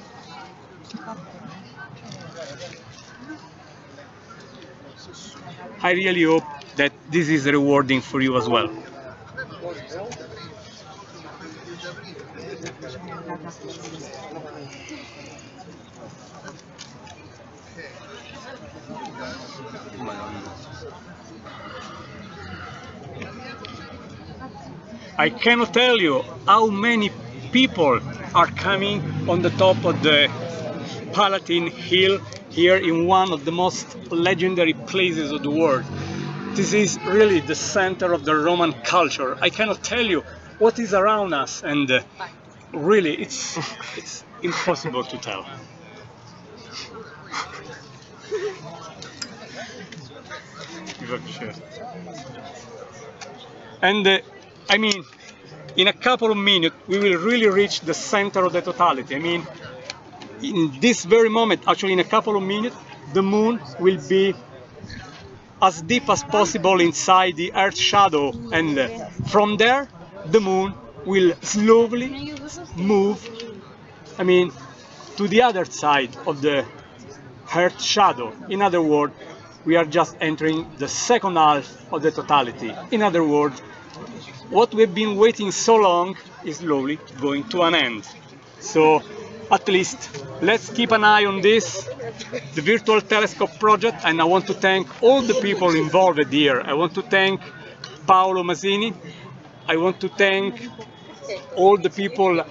I really hope that this is rewarding for you as well. I cannot tell you how many people are coming on the top of the Palatine Hill here in one of the most legendary places of the world. This is really the center of the Roman culture. I cannot tell you what is around us, and really it's impossible to tell. And I mean, in a couple of minutes we will really reach the center of the totality. I mean, in this very moment, actually in a couple of minutes, the moon will be as deep as possible inside the Earth's shadow, and from there the moon will slowly move, I mean, to the other side of the Earth's shadow. In other words, we are just entering the second half of the totality. In other words, what we've been waiting so long is slowly going to an end. So at least let's keep an eye on this, the virtual telescope project, and I want to thank all the people involved here. I want to thank Paolo Masini, I want to thank all the people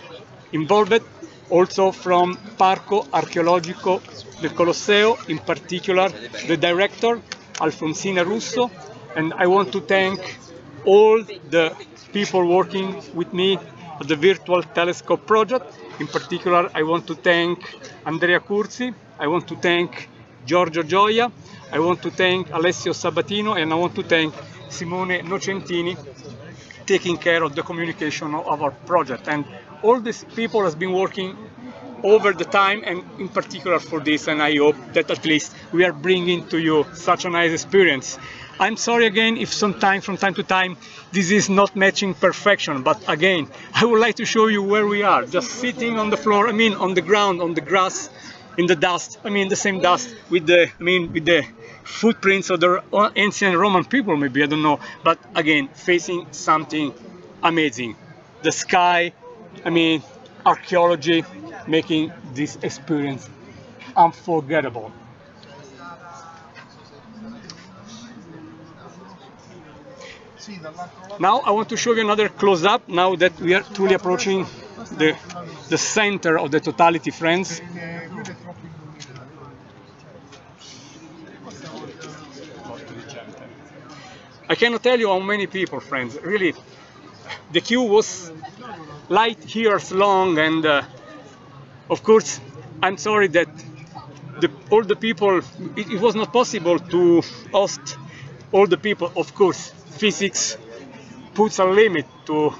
involved, also from Parco Archeologico del Colosseo, in particular the director, Alfonsina Russo, and I want to thank all the people working with me at the virtual telescope project. In particular, I want to thank Andrea Curzi, I want to thank Giorgio Gioia, I want to thank Alessio Sabatino, and I want to thank Simone Nocentini, taking care of the communication of our project. And all these people have been working over the time, and in particular for this, and I hope that at least we are bringing to you such a nice experience. I'm sorry again if sometimes from time to time this is not matching perfection, but again I would like to show you where we are, just sitting on the floor, I mean on the ground, on the grass, in the dust, I mean the same dust with the, with the footprints of the ancient Roman people, maybe, I don't know, but again facing something amazing. The sky, I mean archaeology, making this experience unforgettable. Now I want to show you another close-up, now that we are truly approaching the center of the totality, friends. I cannot tell you how many people, friends, really. The queue was light years long, and of course I'm sorry that all the people, it was not possible to host all the people. Of course physics puts a limit to,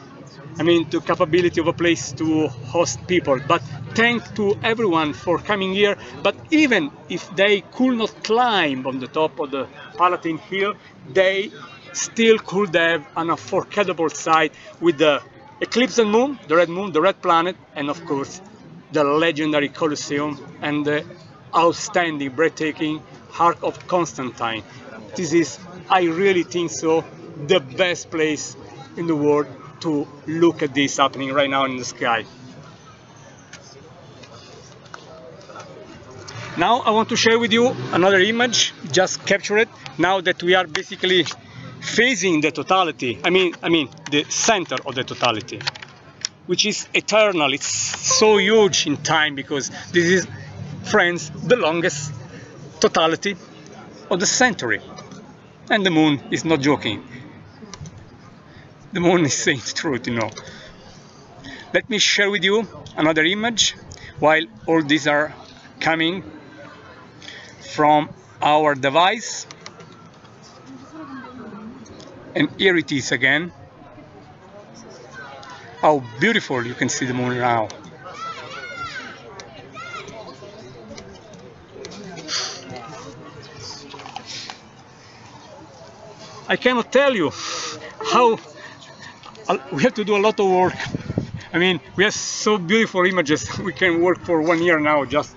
to capability of a place to host people, but thanks to everyone for coming here. But even if they could not climb on the top of the Palatine Hill, they still could have an unforgettable sight with the eclipse and moon, the red planet, and of course the legendary Colosseum and the outstanding, breathtaking Arc of Constantine. This is, I really think so, the best place in the world to look at this happening right now in the sky. Now I want to share with you another image, just capture it, now that we are basically facing the totality, I mean the center of the totality, which is eternal. It's so huge in time, because this is, friends, the longest totality of the century. And the moon is not joking. The moon is saying the truth, you know. Let me share with you another image while all these are coming from our device. And here it is again. How beautiful you can see the moon now. I cannot tell you how we have to do a lot of work. We have so beautiful images. We can work for 1 year now just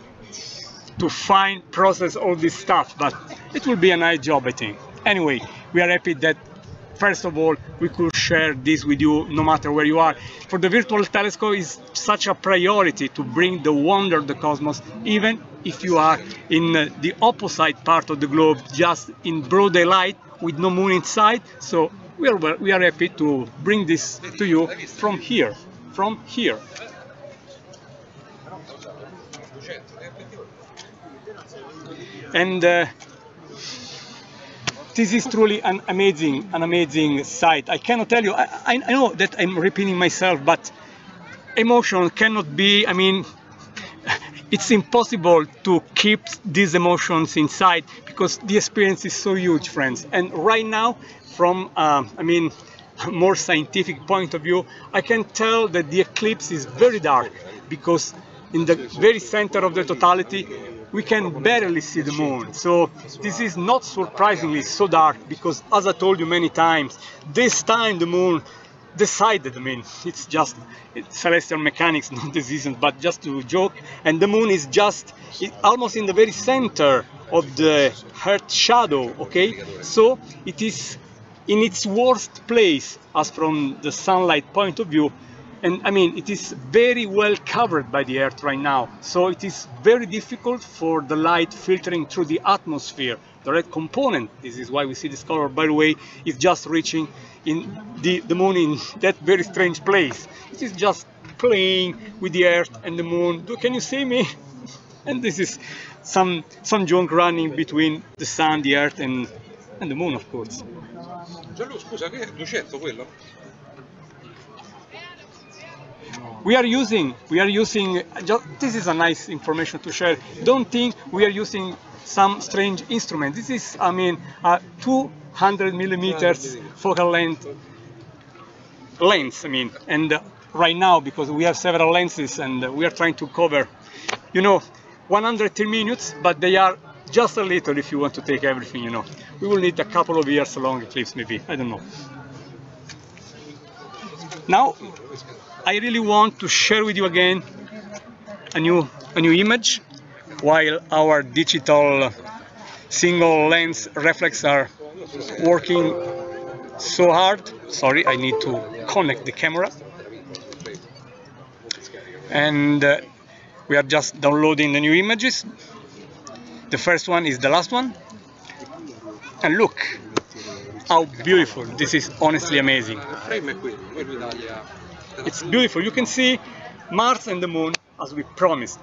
to find, process all this stuff, but it will be a nice job, I think. Anyway, we are happy that first of all we could share this with you, no matter where you are. For the virtual telescope is such a priority to bring the wonder of the cosmos, even if you are in the opposite part of the globe, just in broad daylight with no moon inside. So we are happy to bring this to you from here. And this is truly an amazing sight. I cannot tell you, I know that I'm repeating myself, but emotion cannot be, it's impossible to keep these emotions inside, because the experience is so huge, friends. And right now, from more scientific point of view, I can tell that the eclipse is very dark, because in the very center of the totality we can barely see the moon. So this is not surprisingly so dark, because as I told you many times, this time the moon decided, it's just celestial mechanics, not decisions, but just to joke, and the moon is just almost in the very center of the Earth shadow, okay? So it is in its worst place as from the sunlight point of view, and it is very well covered by the Earth right now, so it is very difficult for the light filtering through the atmosphere. The red component, this is why we see this color, by the way, is just reaching in the moon in that very strange place. It is just playing with the Earth and the moon. Can you see me? And this is some junk running between the sun, the Earth, and the moon, of course. Gianlu, scusa, che è Lucetto quello? We are using, this is a nice information to share. Don't think we are using some strange instrument. This is, a 200 millimeters focal length, and right now because we have several lenses and we are trying to cover, 110 minutes, but they are just a little if you want to take everything, We will need a couple of years long Eclipse maybe, I don't know. Now, I really want to share with you again a new image while our digital single lens reflex are working so hard. Sorry, I need to connect the camera. And we are just downloading the new images. The first one is the last one. And look how beautiful. This is honestly amazing. It's beautiful. You can see Mars and the Moon as we promised,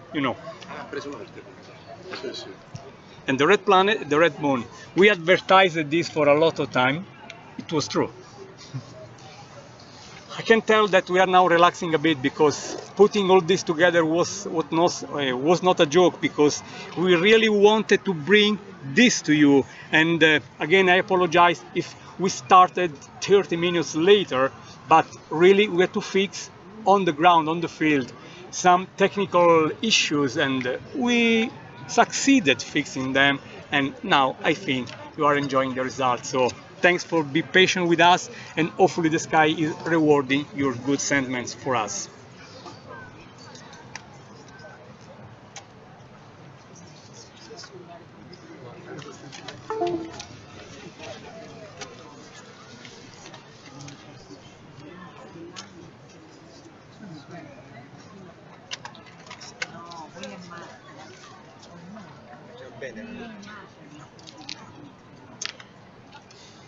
And the red planet, the red moon. We advertised this for a lot of time. It was true. I can tell that we are now relaxing a bit because putting all this together was not a joke, because we really wanted to bring this to you. And again, I apologize if we started 30 minutes later, but really we had to fix on the ground, on the field, some technical issues, and we succeeded fixing them. And now I think you are enjoying the results. So thanks for being patient with us, and hopefully the sky is rewarding your good sentiments for us.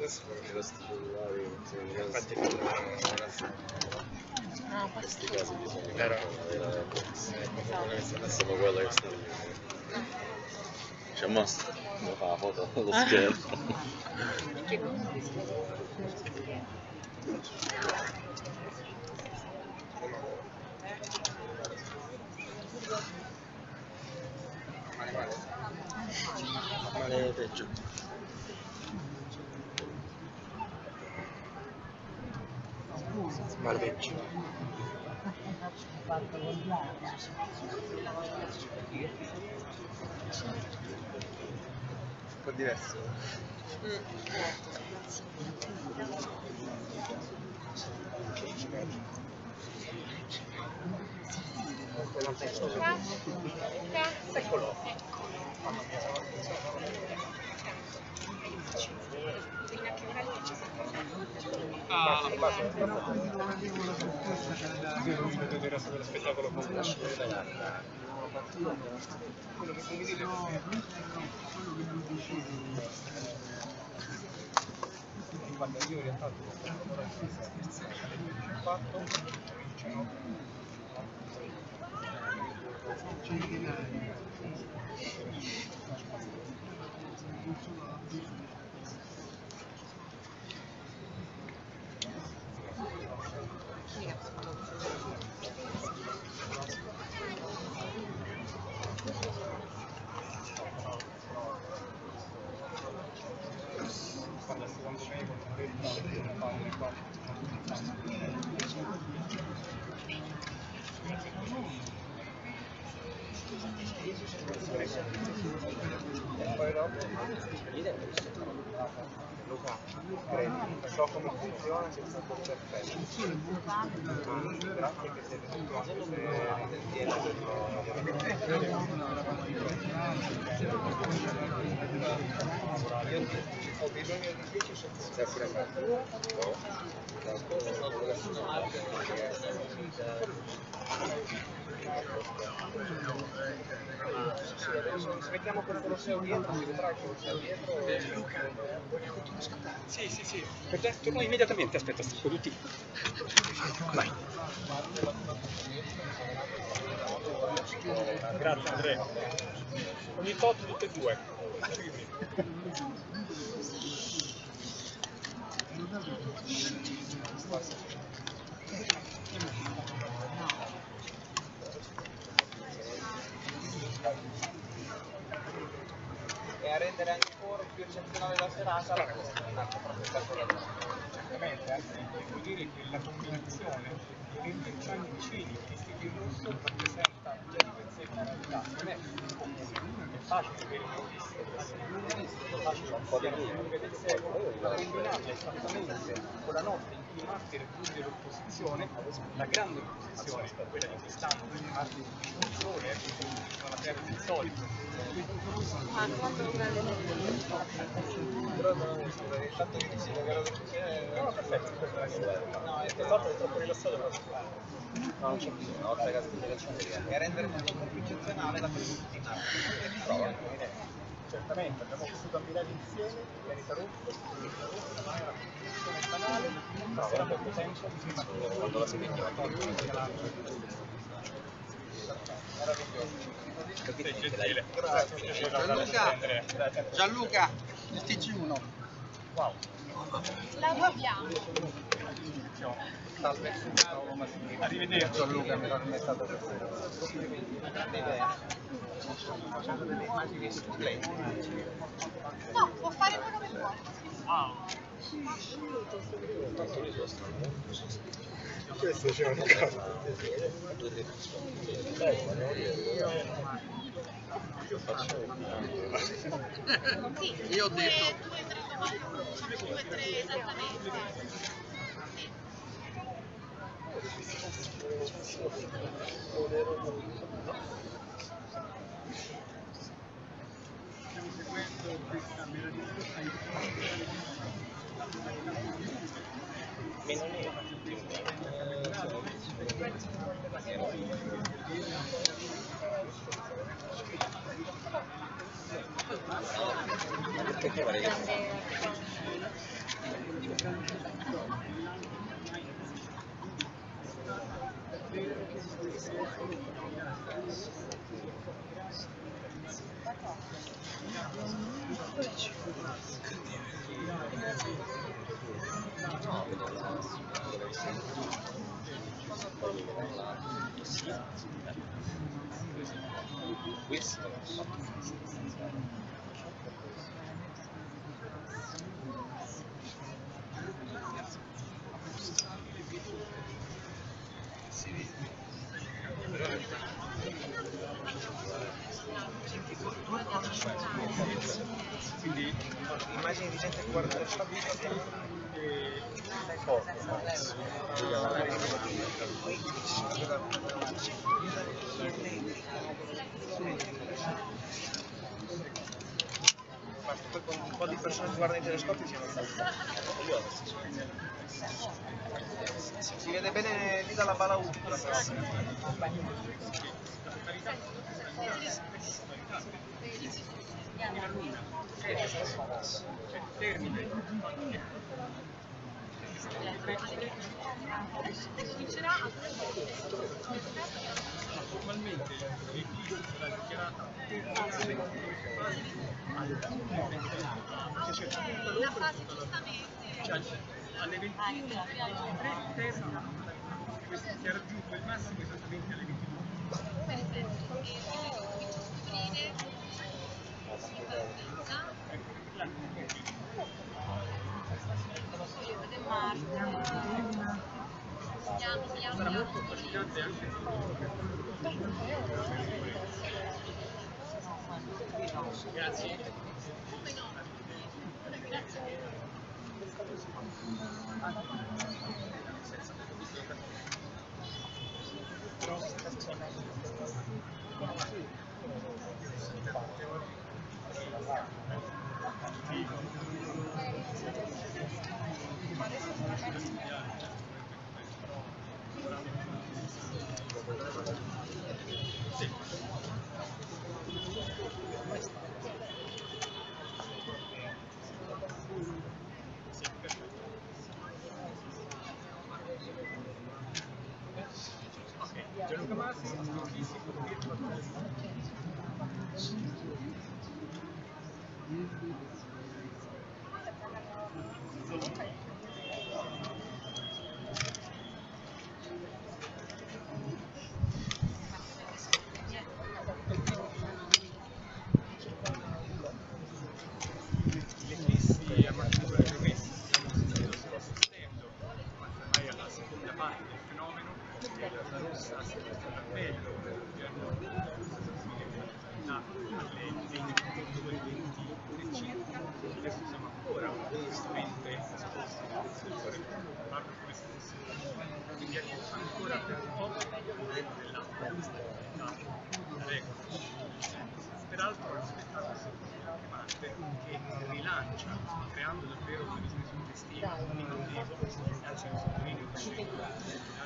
Adesso perché lo stimolare questi casi bisogna veramente sono quello che sta c'è mostra lo fa la foto allo schermo. Male peggio. Malvecchio. Un po' diverso. Eccolo. Ah, la base del resto dello spettacolo quello che puoi dire guarda, io in realtà poi dopo lo fa, so come funziona, che è stato perfetto. Grazie che sei venuto anche se ho bisogno di 10 secondi. Sempre mettiamo questo rosseo dietro, si vedrà che rosseo dietro. Sì, sì, sì. Torno immediatamente, aspetta, sto tutti. Vai. Grazie Andrea. Ogni tot tutte e due. E a rendere ancora più eccezionale la serata la cosa. Certamente, anche devo dire che la combinazione per i entrambi vicini, il rosso rappresenta già di per sé una rarità, non è comune, è facile avere una lista è facile un po' di lunga del secolo, combinarla esattamente con la notte in cui Marte raggiunge l'opposizione, la grande opposizione, quella di quest'anno, Marte vicino al Sole, vicino alla Terra del solito. Ma quando lo prende Però il fatto che tu sia la gara del No, perfetto, no, è troppo rilassato per no, non c'è bisogno, una volta che ha studiato l'acciaieria, e a rendere tutto un po' più eccezionale la presenza di Marte. E ti prova, certamente, abbiamo vissuto a Milano insieme, il pianeta rosso, la non è una competizione banale, ma se da poco tempo prima che quando la seconda la tolgo in Gianluca, il TG1. wow. La proviamo. salve, Arrivederci. Gianluca mi ha permesso facendo delle immagini splendide. No, può fare quello che vuole. Wow. Questo c'è un caso. Sì, Io ho detto. 2-3 domande, diciamo 2-3 esattamente. Stiamo seguendo questa meravigliosa quindi Immagini di gente che guarda le stabilità poi con un po' di persone che guardano i telescopi siamo si vede bene lì dalla bala ultra normalmente l'Eclipse sarà dichiarata terminale La fase giustamente. alle 21:23 termina si è raggiunto il massimo esattamente alle 22. Perfetto. E quindi si paralizza. Sarà molto affascinante anche grazie. Come no? Grazie. Gianluca Masi, astrofisico, virtual telescope. L'Eclipse a matura promessa, stiamo assistendo ormai alla seconda parte del fenomeno. lavorando davvero con le visioni sul destino, quindi anzi lo sottolineo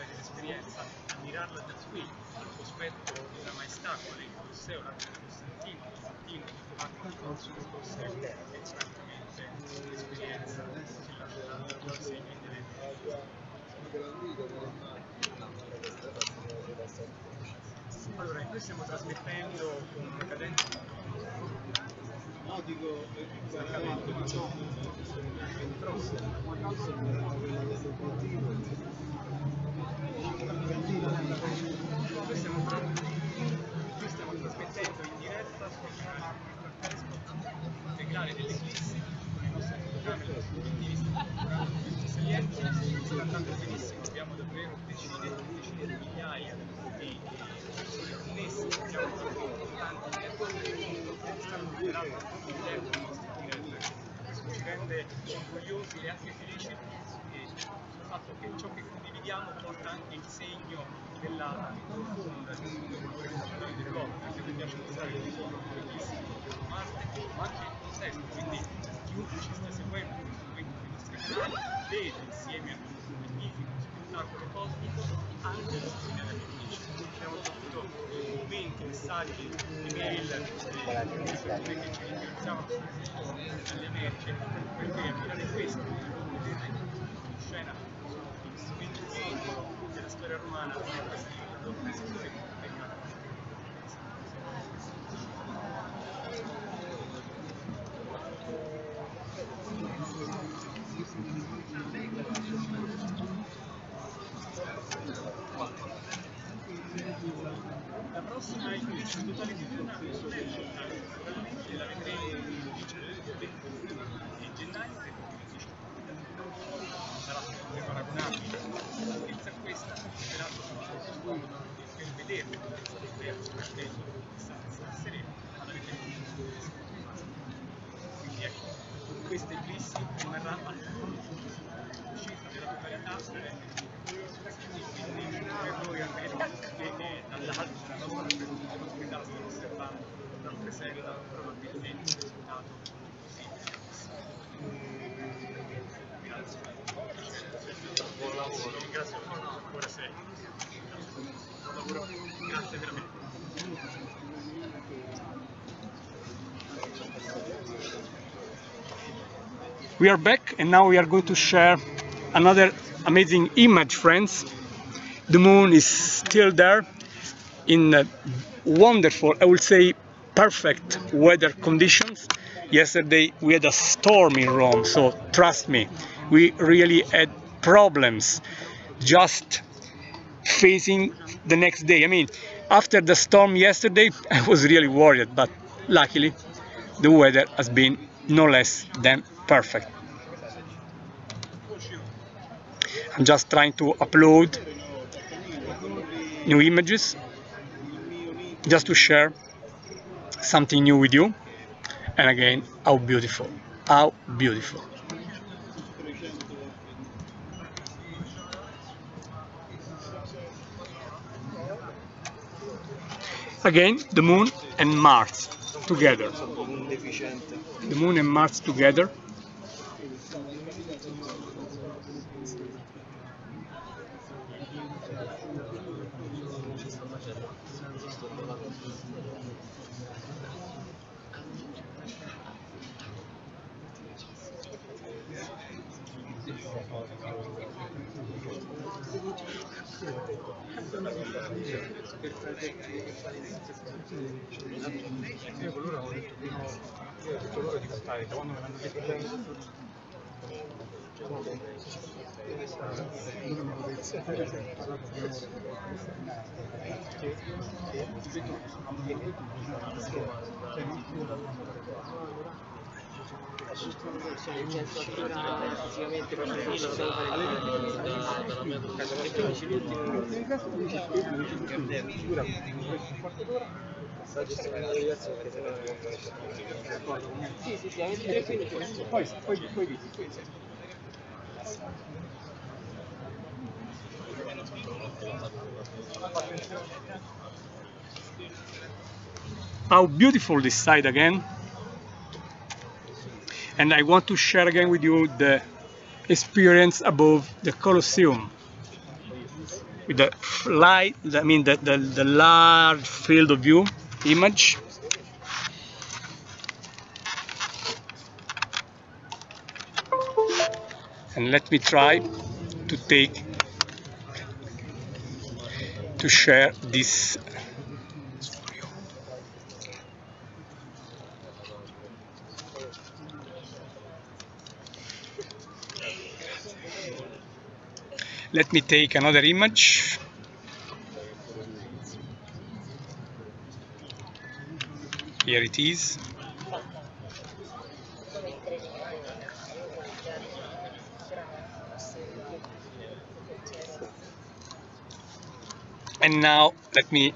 dell'esperienza, ammirarla da qui, al cospetto della maestà, quale il Colosseo, l'arte del Costantino, il Costantino, il Colosseo, è francamente l'esperienza che lascia segno indelebile. Allora, noi stiamo trasmettendo con una cadenza Noi stiamo trasmettendo in diretta sul telescopio integrale dell'Eclipse con i nostri fotogrammi e i nostri obiettivi salienti. Sta andando benissimo, abbiamo davvero decine di migliaia di persone connesse, abbiamo tanti che stanno migliorando il tempo dei nostri direct. Questo ci rende orgogliosi e anche felici sul fatto che ciò che condividiamo porta anche il segno della profonda e profonda valore emozionale dell'uomo, perché a me piace mostrare non solo bellissimo il Marte, ma anche il contesto, quindi chiunque ci sta seguendo in questo momento sui nostri canali vede insieme a questo magnifico spettacolo cosmico anche la segnale felice. Abbiamo avuto commenti, messaggi, email di persone che ci ringraziavano soprattutto dalle Americhe, perché ammirare questo, vedere in scena strumento simbolo della storia romana non è questa la loro decisione complicata. La prossima Eclipse totale di luna non è lontana, naturalmente la vedremo il 21 di gennaio del 2018. Sarà sempre paragonabile a questa, peraltro per vederlo diverso rispetto a sereno, ma la vedremo. Quindi ecco, questa Eclipse rimarrà al l'uscita della totalità, quindi per noi almeno che dall'alto della nostra possibilità stiamo osservando rappresenta probabilmente il risultato grazie. Buon lavoro. Ringrazio ancora se buon lavoro. Grazie veramente. We are back and now we are going to share another amazing image, friends. The moon is still there in wonderful, I would say perfect weather conditions. Yesterday we had a storm in Rome, so trust me, we really had problems just facing the next day. I mean, after the storm yesterday I was really worried, but luckily the weather has been no less than perfect. I'm just trying to upload new images just to share something new with you. And again, how beautiful, how beautiful. Again, the moon and Mars together. The moon and Mars together. How beautiful this side again. And I want to share again with you the experience above the Colosseum with the light, I mean the large field of view image. And let me try to share this. Let me take another image. Here it is. And now let me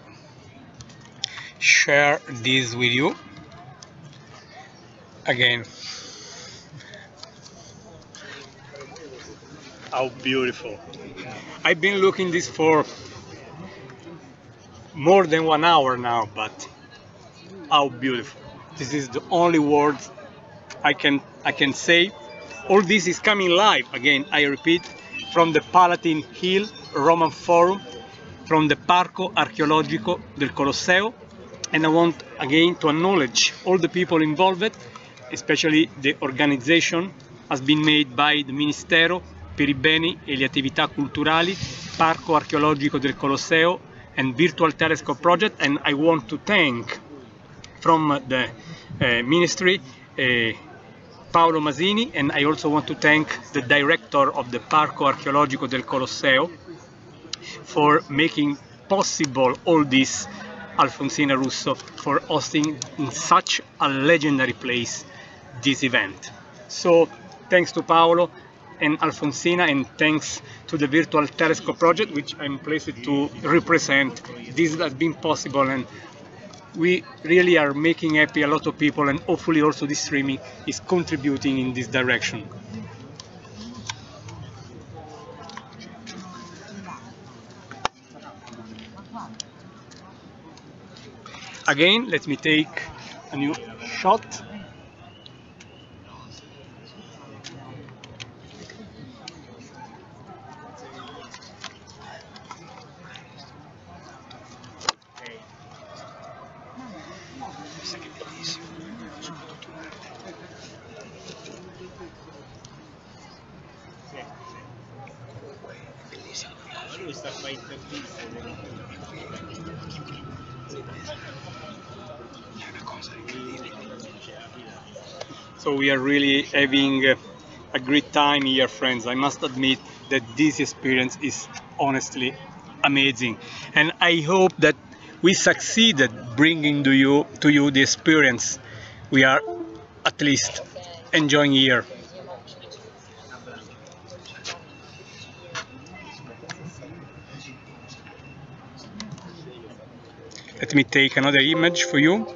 share this with you again. How beautiful. I've been looking this for more than 1 hour now, but how beautiful. This is the only words I can say. All this is coming live, again, I repeat, from the Palatine Hill Roman Forum, from the Parco Archeologico del Colosseo, and I want again to acknowledge all the people involved, especially the organization has been made by the Ministero per i Beni e le Attività Culturali, Parco Archeologico del Colosseo, and Virtual Telescope Project, and I want to thank from the ministry Paolo Masini, and I also want to thank the director of the Parco Archeologico del Colosseo for making possible all this, Alfonsina Russo, for hosting in such a legendary place this event. So thanks to Paolo and Alfonsina, and thanks to the Virtual Telescope Project, which I'm pleased to represent. This has been possible, and we really are making happy a lot of people, and hopefully also this streaming is contributing in this direction. Again, let me take a new shot. So we are really having a great time here, friends. I must admit that this experience is honestly amazing, and I hope that we succeeded bringing to you the experience we are at least enjoying here. Let me take another image for you.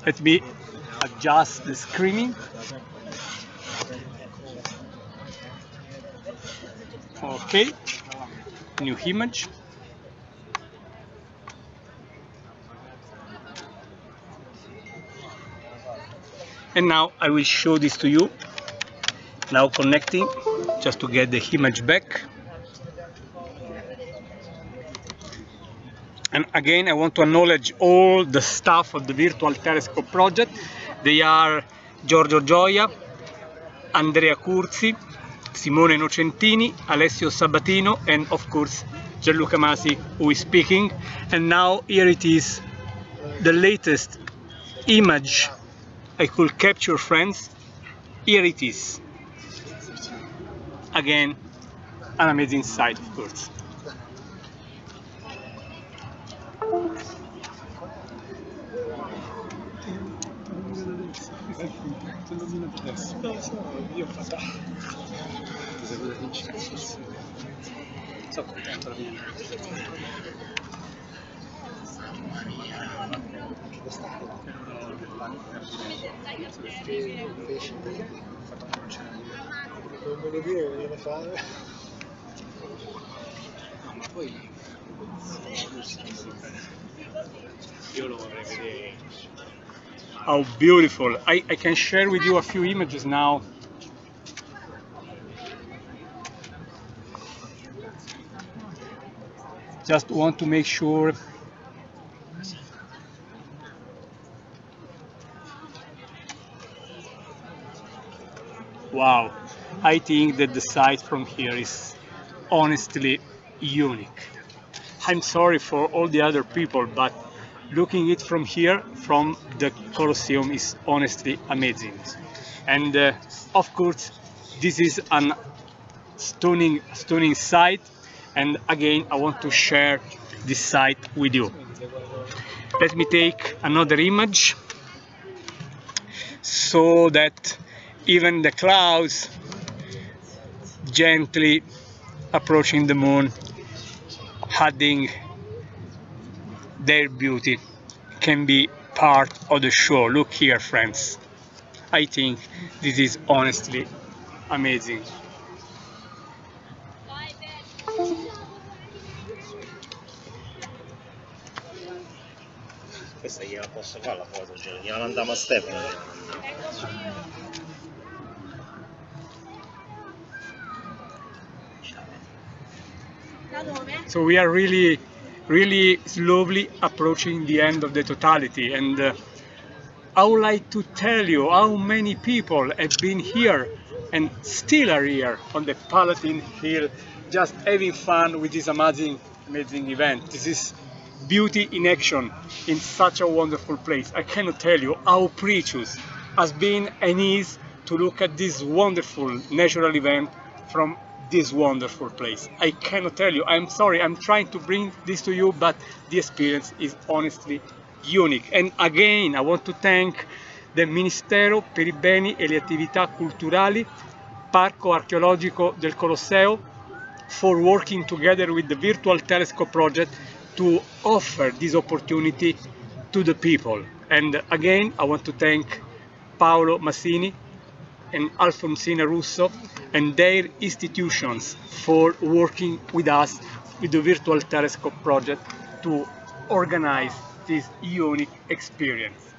Let me adjust the screening. Okay, new image. And now I will show this to you. Now connecting, just to get the image back. And again, I want to acknowledge all the staff of the Virtual Telescope Project. They are Giorgio Gioia, Andrea Curzi, Simone Innocentini, Alessio Sabatino, and of course Gianluca Masi, who is speaking. And now here it is, the latest image I could capture, friends. Here it is. Again, an amazing sight, of course. Io ho fatto. Sono contento di non me lo dire, non lo fare. How beautiful. I can share with you a few images now. Just want to make sure. Wow, I think that the sight from here is honestly unique. I'm sorry for all the other people, but looking it from here, from the Colosseum, is honestly amazing. And of course, this is an stunning sight. And again, I want to share this sight with you. Let me take another image so that even the clouds gently approaching the moon, adding their beauty, can be part of the show. Look here, friends. I think this is honestly amazing. Questa gliela posso fare la foto, cioè, gliela mandiamo a Stefano. So we are really slowly approaching the end of the totality, and I would like to tell you how many people have been here and still are here on the Palatine Hill, just having fun with this amazing event. This is beauty in action in such a wonderful place. I cannot tell you how precious has been and is to look at this wonderful natural event from this wonderful place. I cannot tell you. I'm sorry, I'm trying to bring this to you, but the experience is honestly unique. And again, I want to thank the Ministero per i Beni e le Attività Culturali, Parco Archeologico del Colosseo, for working together with the Virtual Telescope project to offer this opportunity to the people. And again, I want to thank Paolo Massini and Alfonsina Russo and their institutions for working with us with the Virtual Telescope project to organize this unique experience.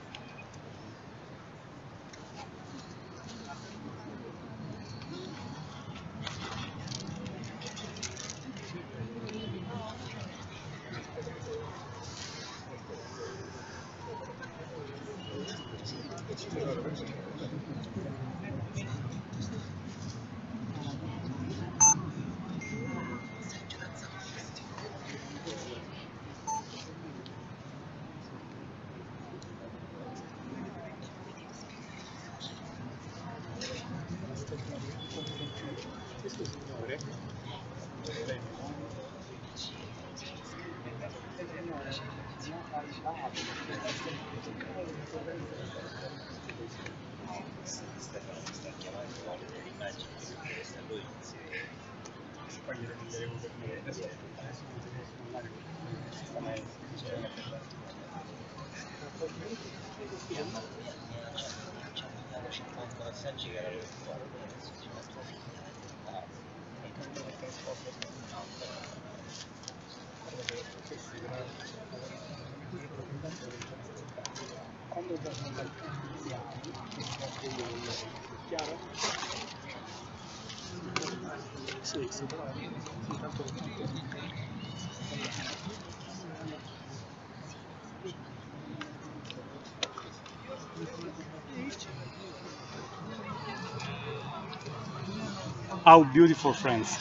How beautiful, friends.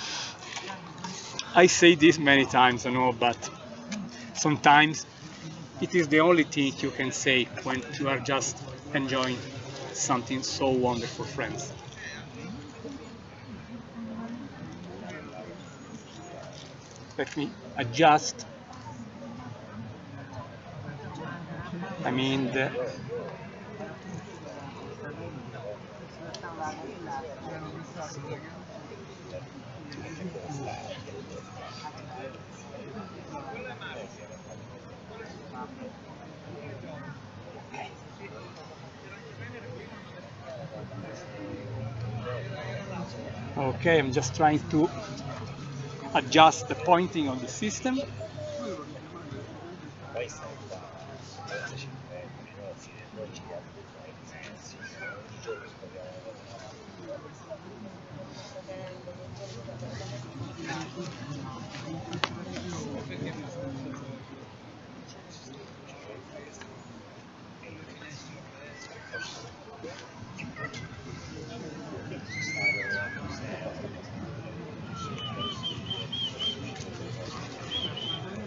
I say this many times, I know, but sometimes it is the only thing you can say when you are just enjoying something so wonderful, friends. Let me adjust. I mean, okay, I'm just trying to adjust the pointing of the system.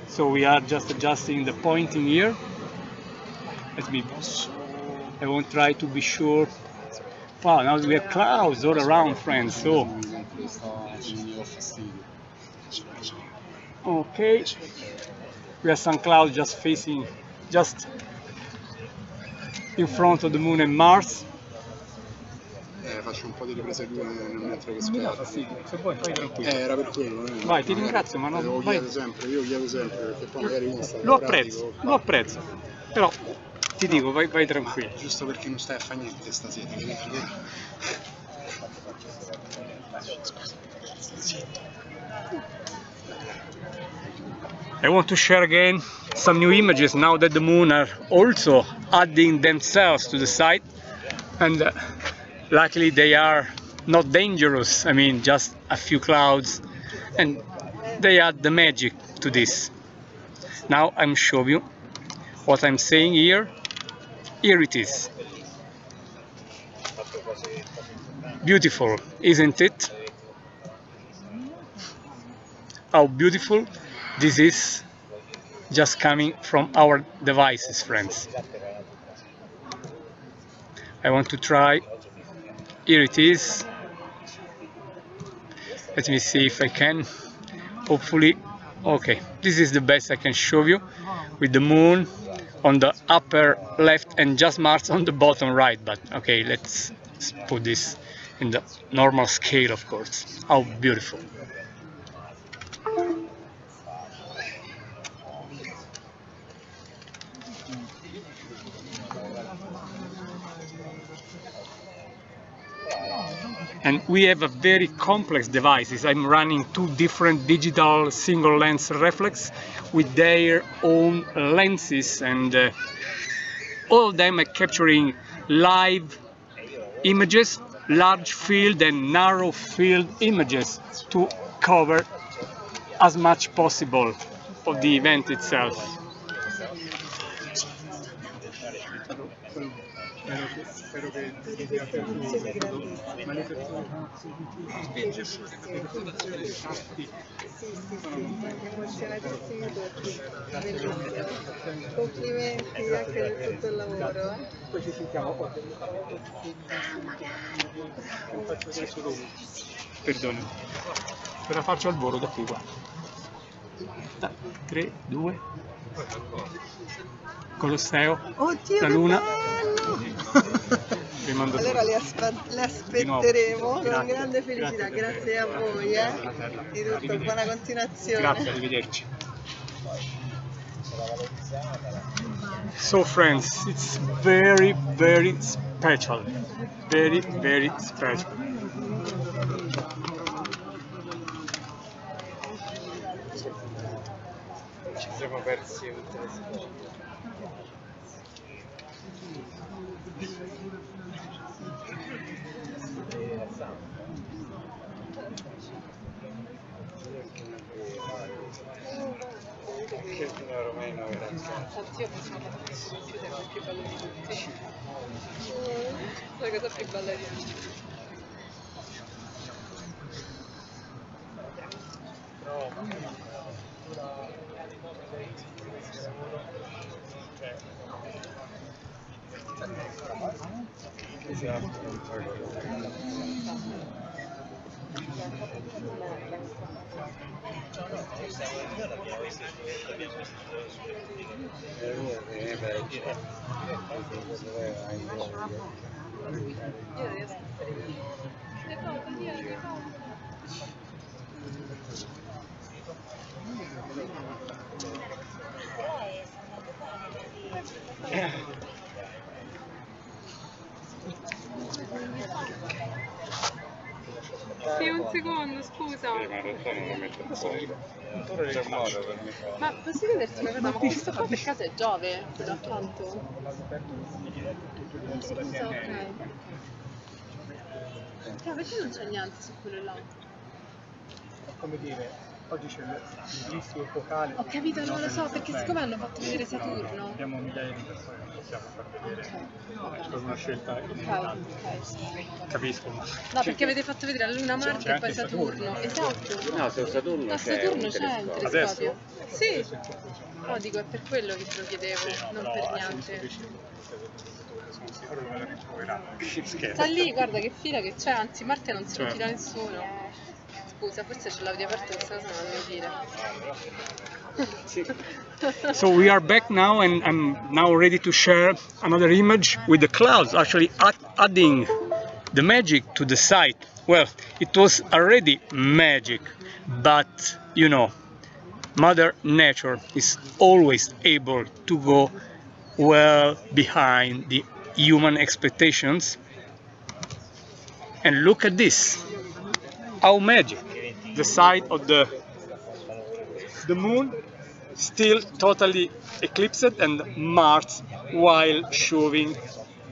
So we are just adjusting the pointing here. I won't try to be sure. Wow, now we have clouds all around, friends. So okay, we have some clouds just facing, just in front of the Moon and Mars. Faccio un po' di riprese mentre che spero. Sì, se vuoi fai tranquillo. Era per quello. Vai, ti ringrazio, ma non lo vai. chiedo sempre, io chiedo sempre perché poi magari uno sta Lo apprezzo, però ti dico, vai tranquillo. Giusto perché non stai a fare niente stasera, I want to share again some new images now that the Moon are also adding themselves to the site, and luckily they are not dangerous. I mean, just a few clouds, and they add the magic to this. Now I'm showing you what I'm saying here. Here it is. Beautiful, isn't it? How beautiful this is, just coming from our devices, friends. I want to try. Here it is. Let me see if I can. Hopefully, okay. This is the best I can show you, with the Moon on the upper left and just Mars on the bottom right. But okay, let's put this in the normal scale, of course. How beautiful. And we have a very complex devices. I'm running two different digital single lens reflex with their own lenses, and all of them are capturing live images, large field and narrow field images to cover as much possible of the event itself. Spero che vi sia piaciuto, ma le persone spinge per la infatti Siamo emozionatissimi tutti, bellissimo. Complimenti anche per tutto il lavoro. Poi ci sentiamo oggi. Non faccio adesso dopo. Perdone, ve la faccio al volo da qui, guarda. 3, 2, Colosseo, Oddio, la che Luna. bello! Allora le aspetteremo con grande felicità. Grazie a voi, di tutto, buona continuazione. Grazie, arrivederci. So friends, it's very special. Very special. Ci siamo persi un trasporto. Che fino a Romeno era Oddio, possiamo fare questo computer è più bello di tutti. La cosa più bella di tutti. Io riesco a fare Sì, un un secondo, scusa. Ma in realtà non lo metto fuori. Ma posso chiederti una cosa? Ma questo qua per caso è Giove? Quello accanto? Scusa, ok. Perché non c'è niente su quello là? Come dire, oggi c'è il bellissimo epocale. Ho capito, non lo so, perché siccome hanno fatto vedere Saturno. Abbiamo migliaia di persone, non possiamo far vedere. Ok, Per una scelta ok, illimitata. ok. Capisco, ma No, perché avete fatto vedere la Luna Marte e poi Saturno. Esatto. No, su Saturno No, Saturno c'è il telescopio. Adesso? Sì. No, dico, è per quello che te lo chiedevo, non per niente. sono sicuro che me lo ritroveranno. Che scherzo. Sta lì, guarda che fila che c'è, anzi Marte non se lo tira nessuno. Scusa, forse ce l'avrei aperto questa cosa, non devo dire. So we are back now, and I'm now ready to share another image with the clouds, actually adding the magic to the site. Well, it was already magic, but you know, Mother Nature is always able to go well behind the human expectations. And look at this, how magic! The side of the moon still totally eclipsed and Mars while showing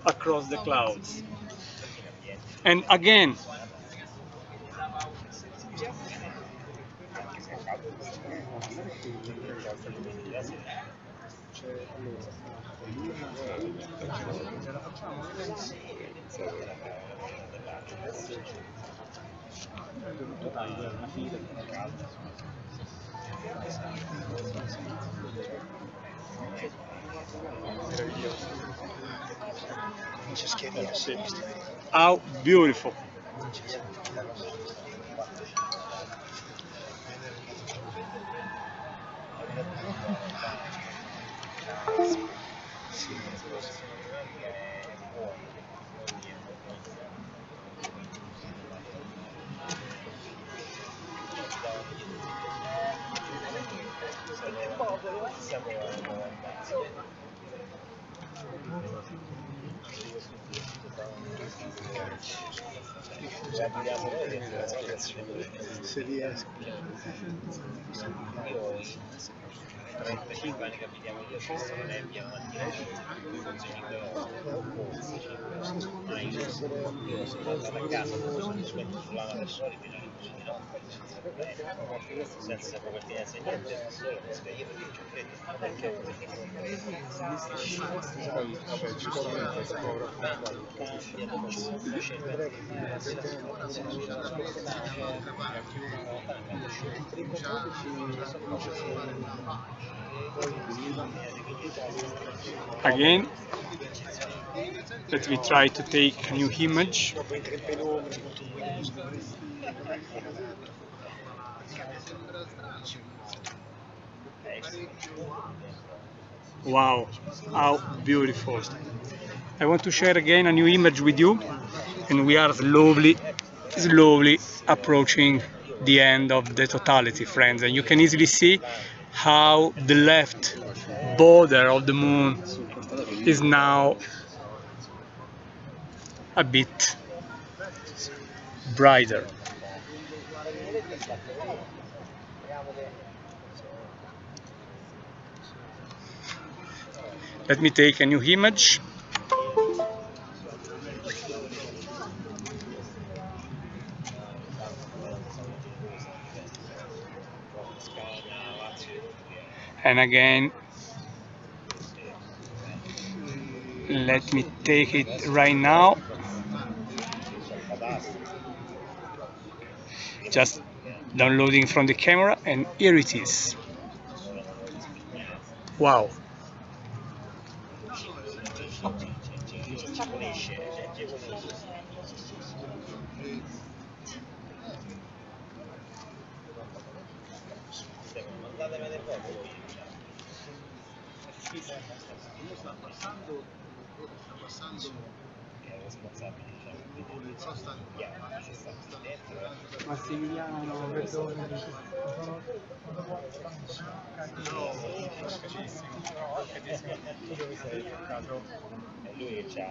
across the clouds. And again, how beautiful! Se riesco. 35 anni che abitiamo lì, spesso non è via mattina, ma io sono andato a casa, sulla persona, mi hanno detto di no, senza pertinenza niente, solo per svegliare perché c'è freddo, perché Vabbè, ci sto Again, let me try to take a new image. Wow, how beautiful! I want to share again a new image with you, and we are slowly approaching the end of the totality, friends, and you can easily see how the left border of the moon is now a bit brighter. Let me take a new image. And again, let me take it right now. Just downloading from the camera, and here it is. Wow. Massimiliano, Verdone, lui c'ha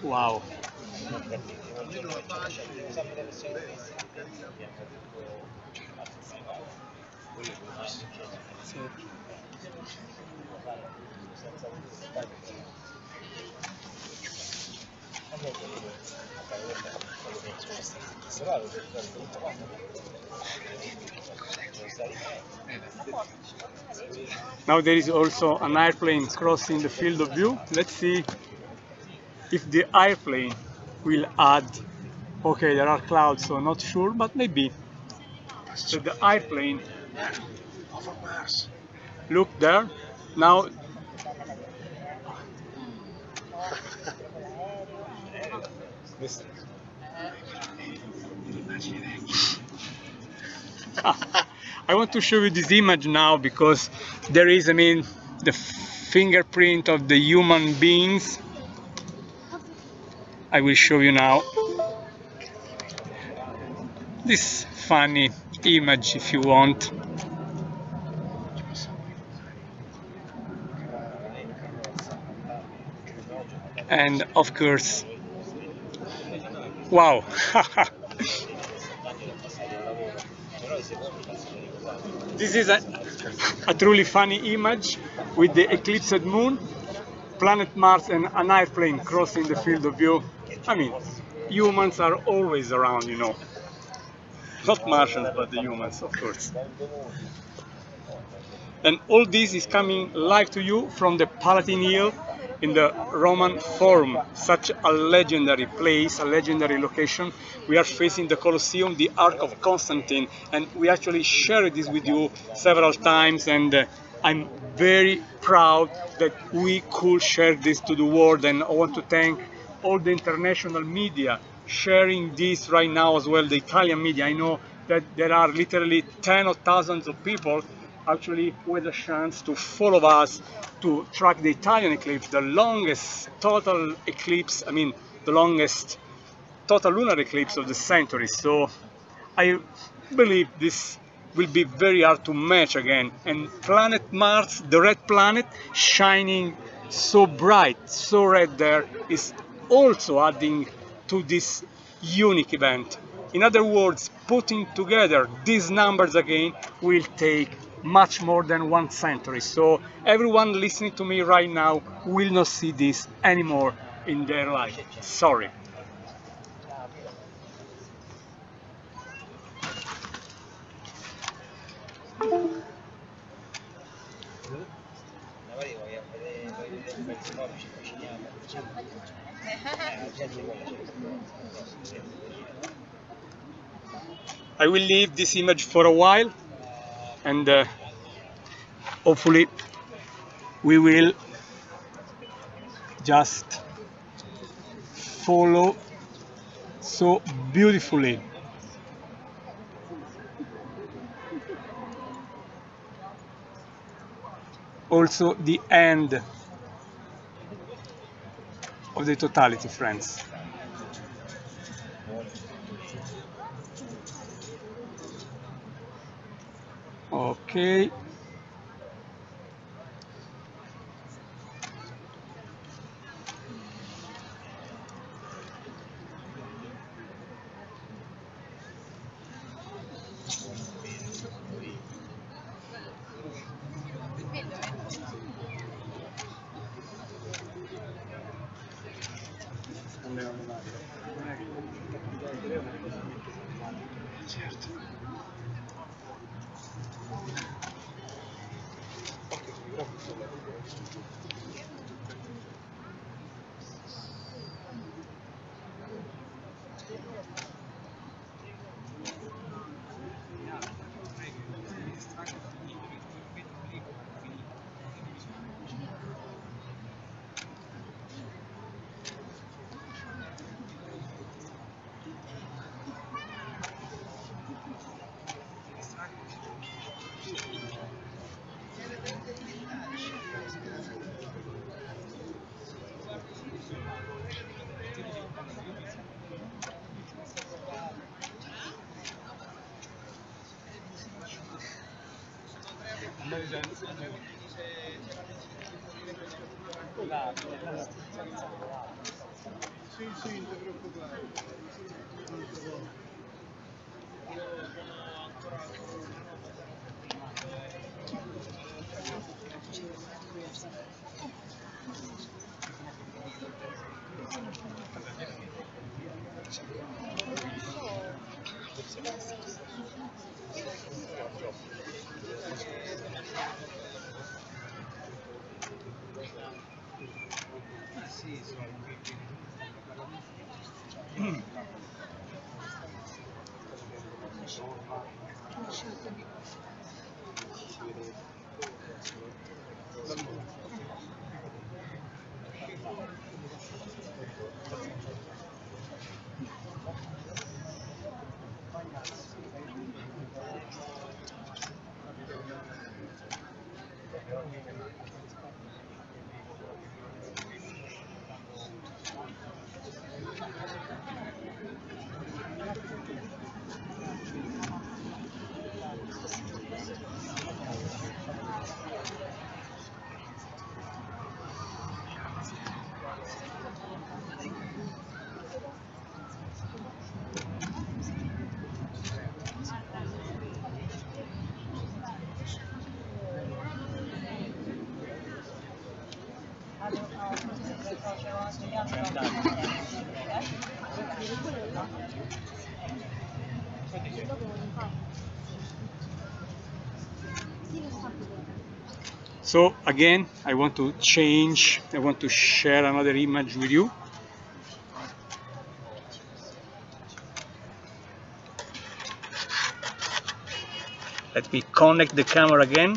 Wow. Now there is also an airplane crossing the field of view. Let's see if the airplane will add. Okay, there are clouds, so not sure, but maybe. So the airplane, look there. Now I want to show you this image now because there is, I mean, the fingerprint of the human beings. I will show you now this funny image if you want. And of course, wow. This is a truly funny image with the eclipsed moon, planet Mars and an airplane crossing the field of view. I mean, humans are always around, you know. Not Martians, but the humans, of course. And all this is coming live to you from the Palatine Hill in the Roman Forum, such a legendary place, a legendary location. We are facing the Colosseum, the Ark of Constantine, and we actually shared this with you several times, and I'm very proud that we could share this to the world, and I want to thank all the international media sharing this right now as well, the Italian media. I know that there are literally tens of thousands of people actually with a chance to follow us to track the Italian eclipse, the longest total eclipse, I mean the longest total lunar eclipse of the century. So I believe this will be very hard to match again. And planet Mars, the red planet, shining so bright, so red there, is also adding to this unique event. In other words, putting together these numbers again will take much more than 1 century. So everyone listening to me right now will not see this anymore in their life. Sorry. I will leave this image for a while, and hopefully we will just follow so beautifully. Also the end of the totality, friends. Okay. Sì, sì, non ti preoccupare. So again, I want to share another image with you. Let me connect the camera again.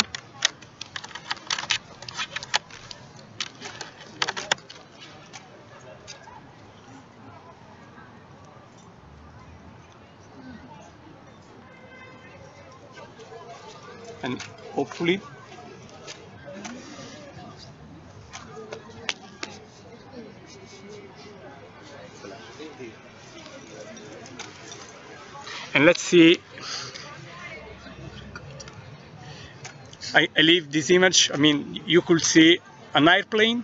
And hopefully and let's see, I leave this image. I mean, you could see an airplane,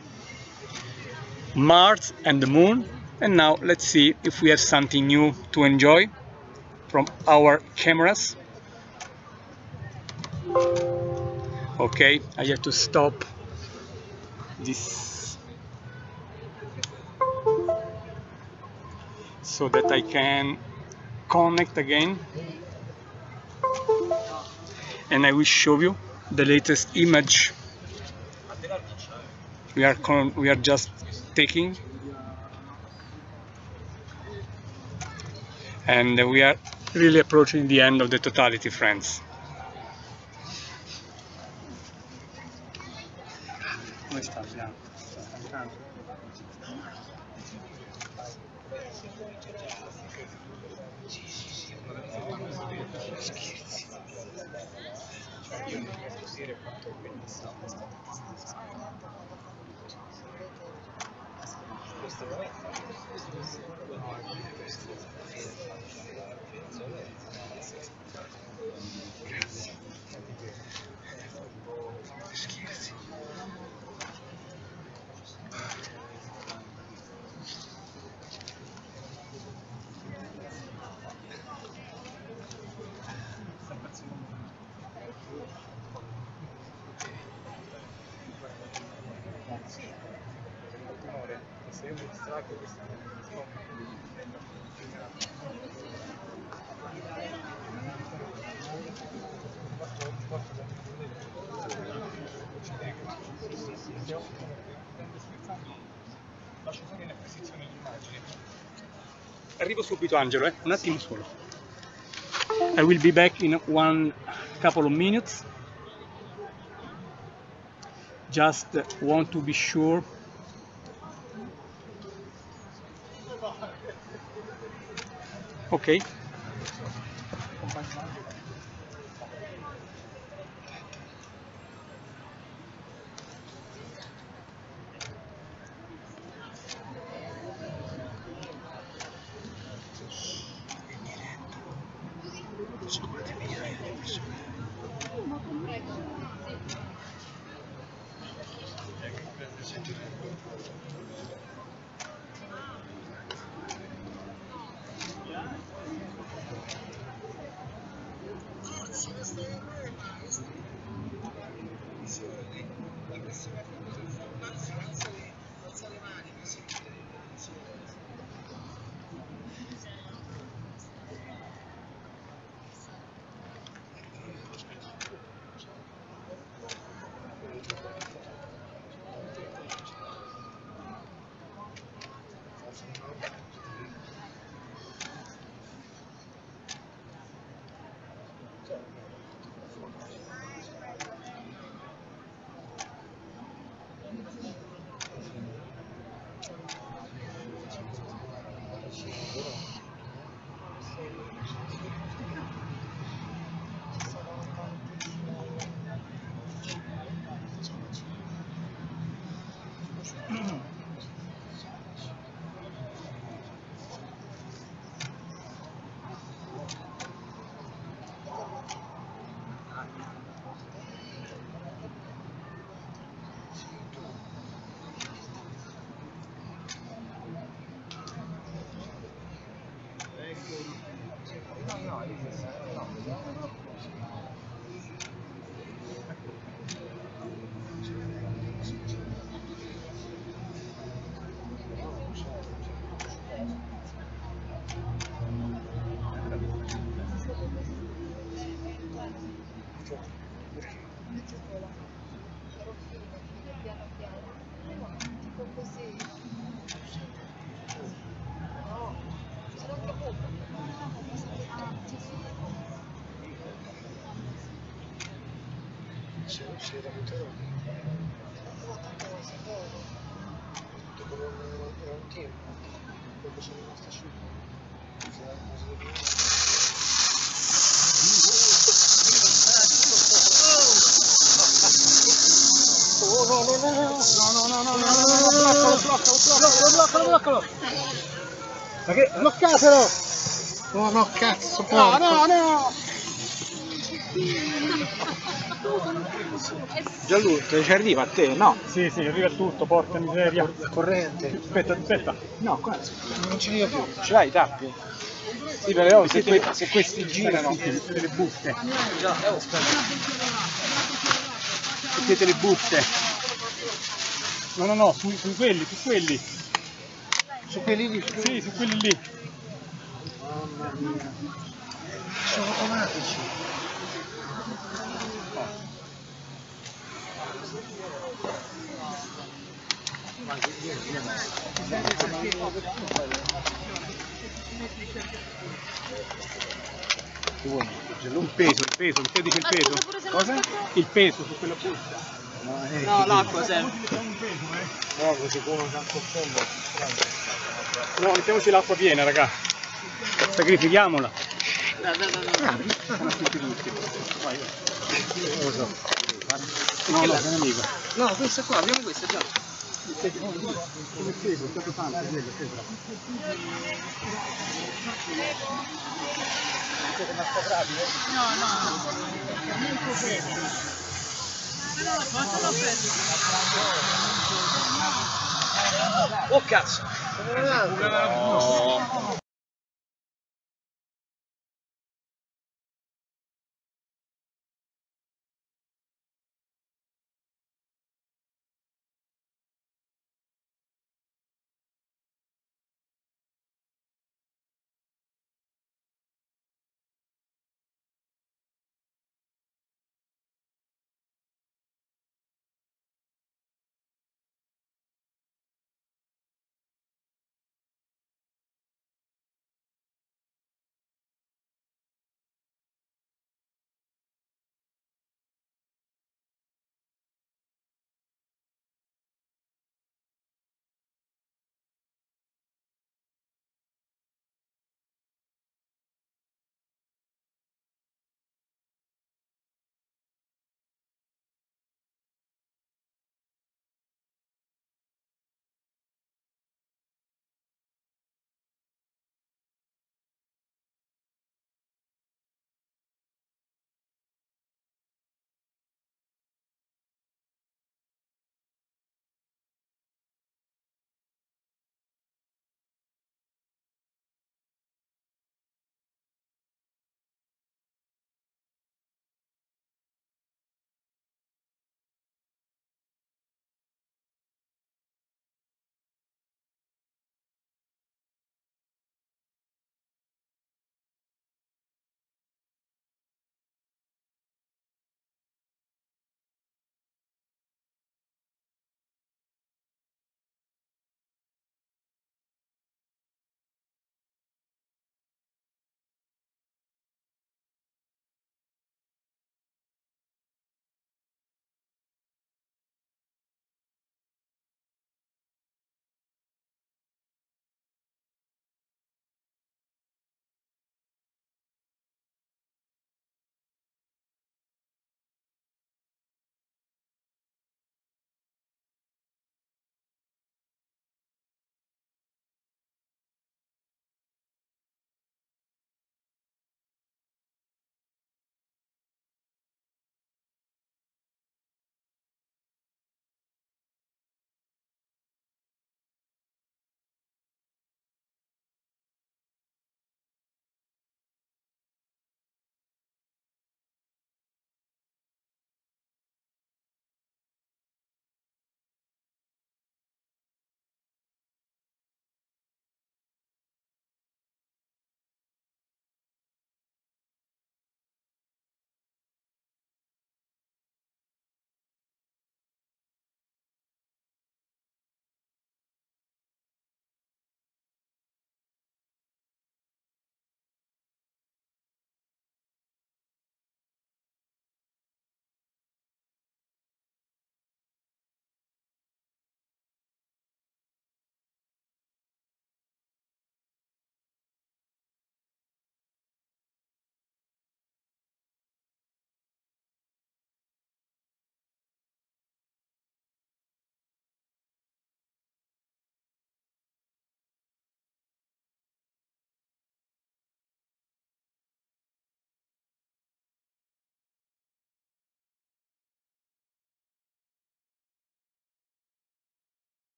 Mars and the moon, and now let's see if we have something new to enjoy from our cameras. Okay, I have to stop this so that I can connect again, and I will show you the latest image we are just taking, and we are really approaching the end of the totality, friends. Arrivo subito, Angelo, un attimo solo. I will be back in one couple of minutes. Just want to be sure. Okay. Si è veramente rotto. Era un tempo, dopo sono rimasta su. Oh no no no no no no no no bloccalo. Ma che bloccatelo! No no cazzo no no no! Gianluca, ci arriva a te, no? Sì, arriva tutto, porca miseria. La corrente. Aspetta. No, cazzo, non ci arriva più. Ce l'hai i tappi? Sì, però Se questi girano. Tutte le buste. Tutte le buste. No, su quelli. Su quelli lì? Sì, su quelli lì. Mamma mia. Sono automatici. Il peso, te dice il peso? Cosa? Il peso su quella busta. No, l'acqua serve. No, così come tanto fondo. No, mettiamoci l'acqua piena, raga. Sacrifichiamola. Vai. Lo so. No, non è amico. No, questa qua, abbiamo questa già. Come peso, è stato tanto, Siete massagrati? No. Però l'ho preso. Oh cazzo!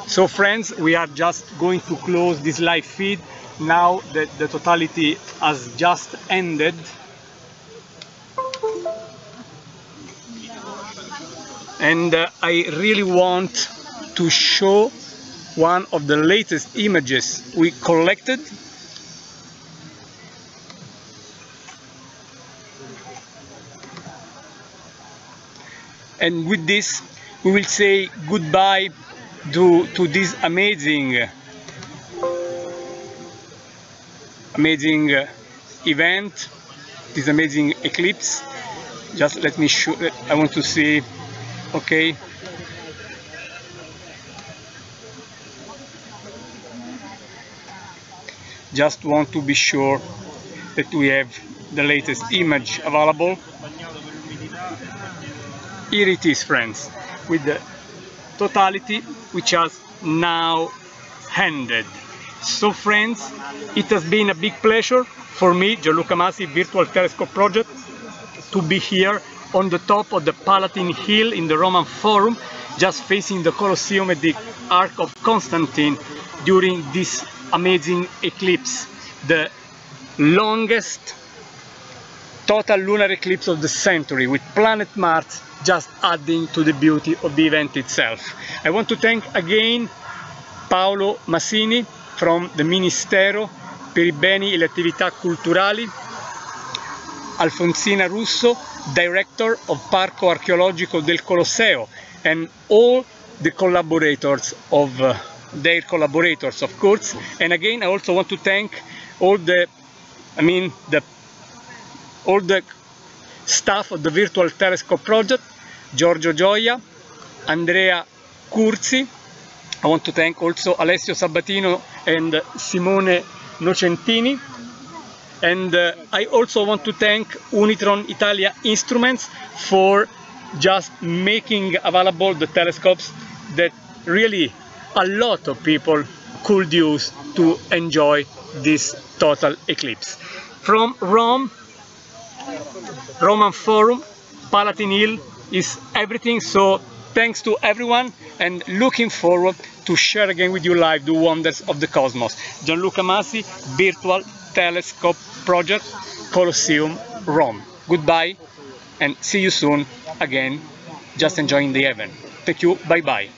So friends, we are just going to close this live feed now that the totality has just ended. And I really want to show one of the latest images we collected. And with this, we will say goodbye to this amazing event, this amazing eclipse. Just let me show, I want to see, okay. Just want to be sure that we have the latest image available. Here it is, friends, with the totality which has now ended. So friends, it has been a big pleasure for me, Gianluca Masi, Virtual Telescope Project, to be here on the top of the Palatine Hill in the Roman Forum, just facing the Colosseum at the Arc of Constantine during this amazing eclipse, the longest total lunar eclipse of the century, with planet Mars just adding to the beauty of the event itself. I want to thank again Paolo Masini from the Ministero per i Beni e le Attività Culturali, Alfonsina Russo, Director of Parco Archeologico del Colosseo, and all the collaborators of their collaborators, of course. And again, I also want to thank all the staff of the Virtual Telescope Project, Giorgio Gioia, Andrea Curzi. I want to thank also Alessio Sabatino and Simone Nocentini. And I also want to thank Unitron Italia Instruments for just making available the telescopes that really a lot of people could use to enjoy this total eclipse. From Rome, Roman Forum, Palatine Hill is everything, so thanks to everyone and looking forward to share again with you live the wonders of the cosmos. Gianluca Masi, Virtual Telescope Project, Colosseum, Rome. Goodbye and see you soon again, just enjoying the event. Thank you, bye bye.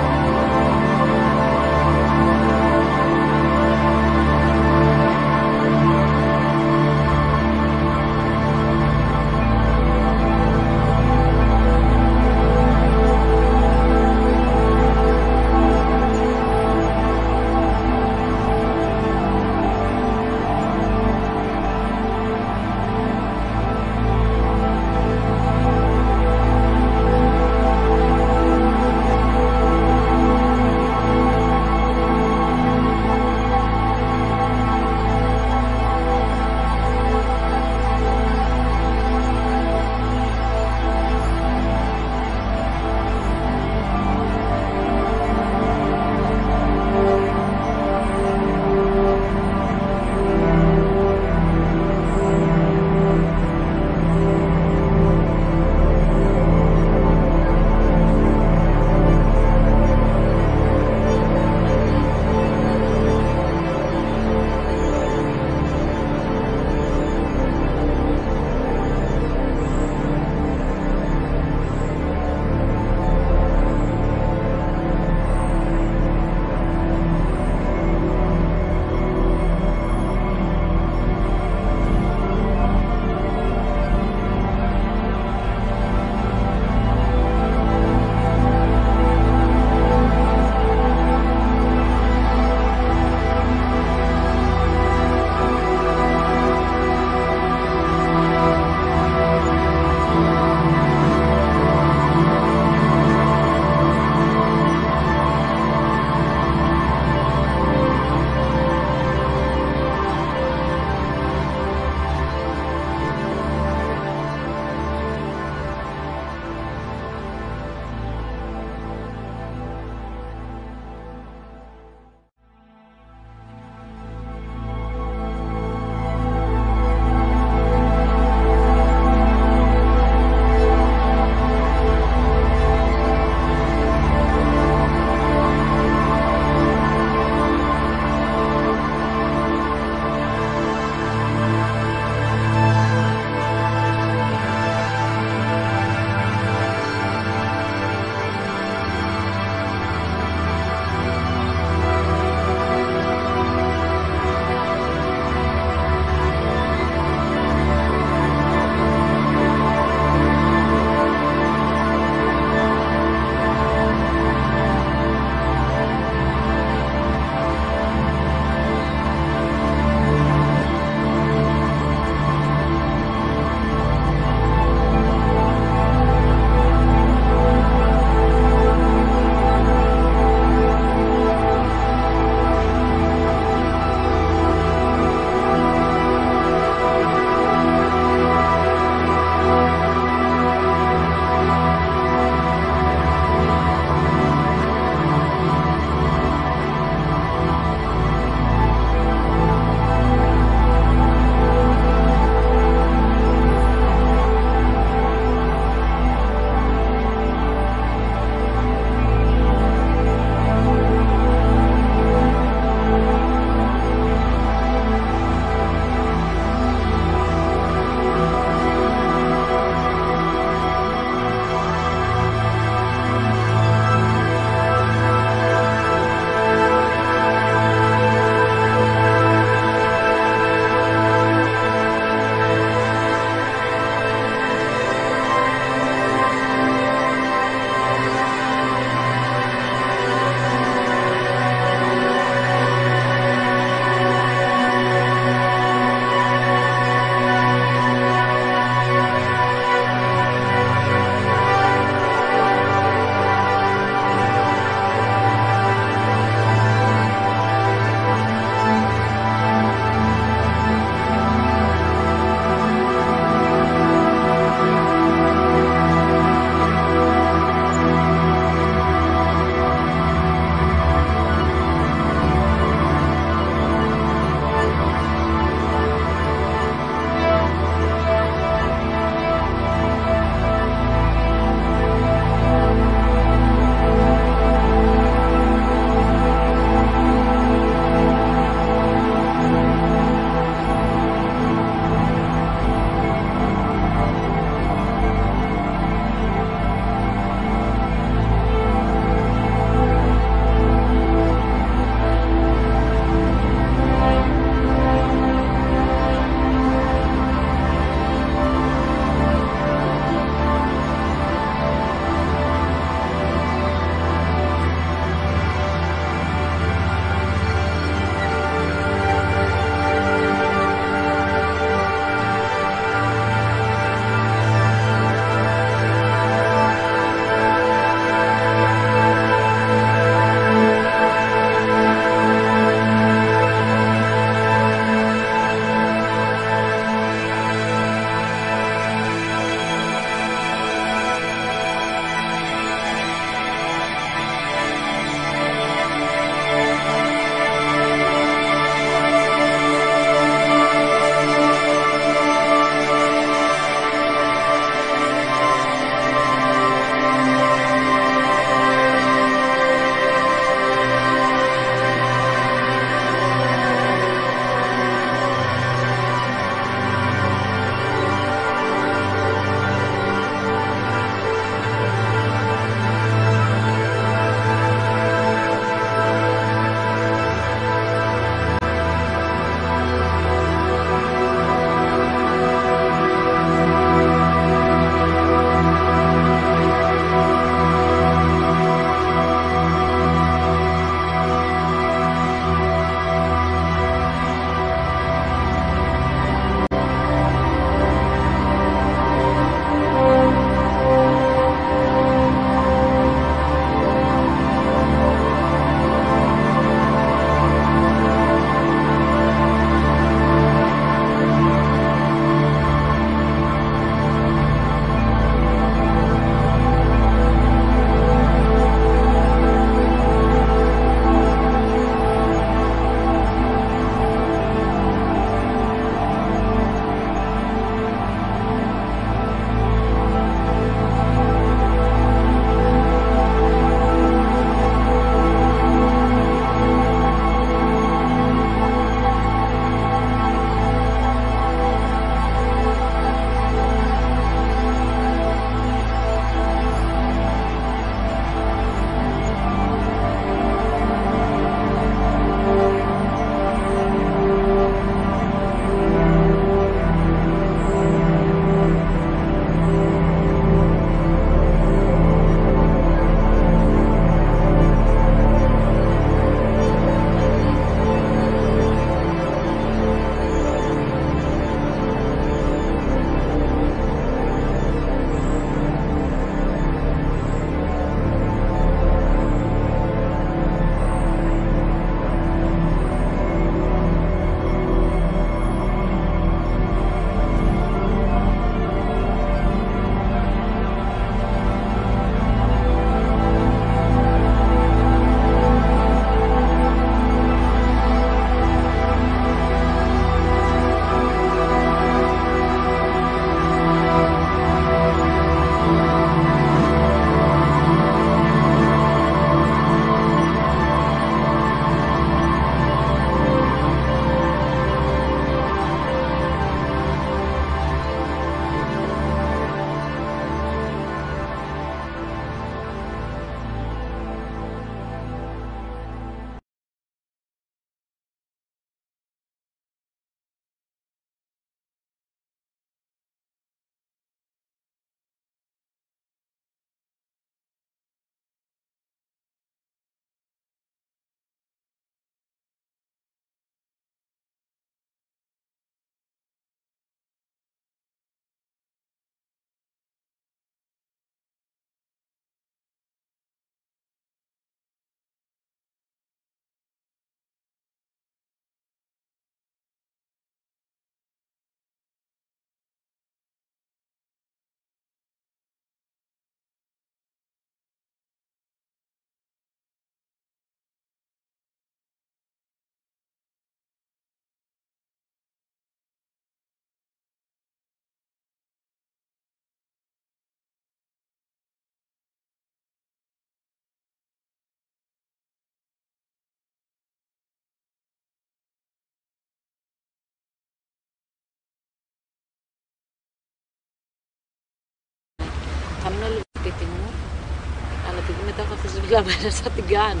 10 μέρες θα την κάνω.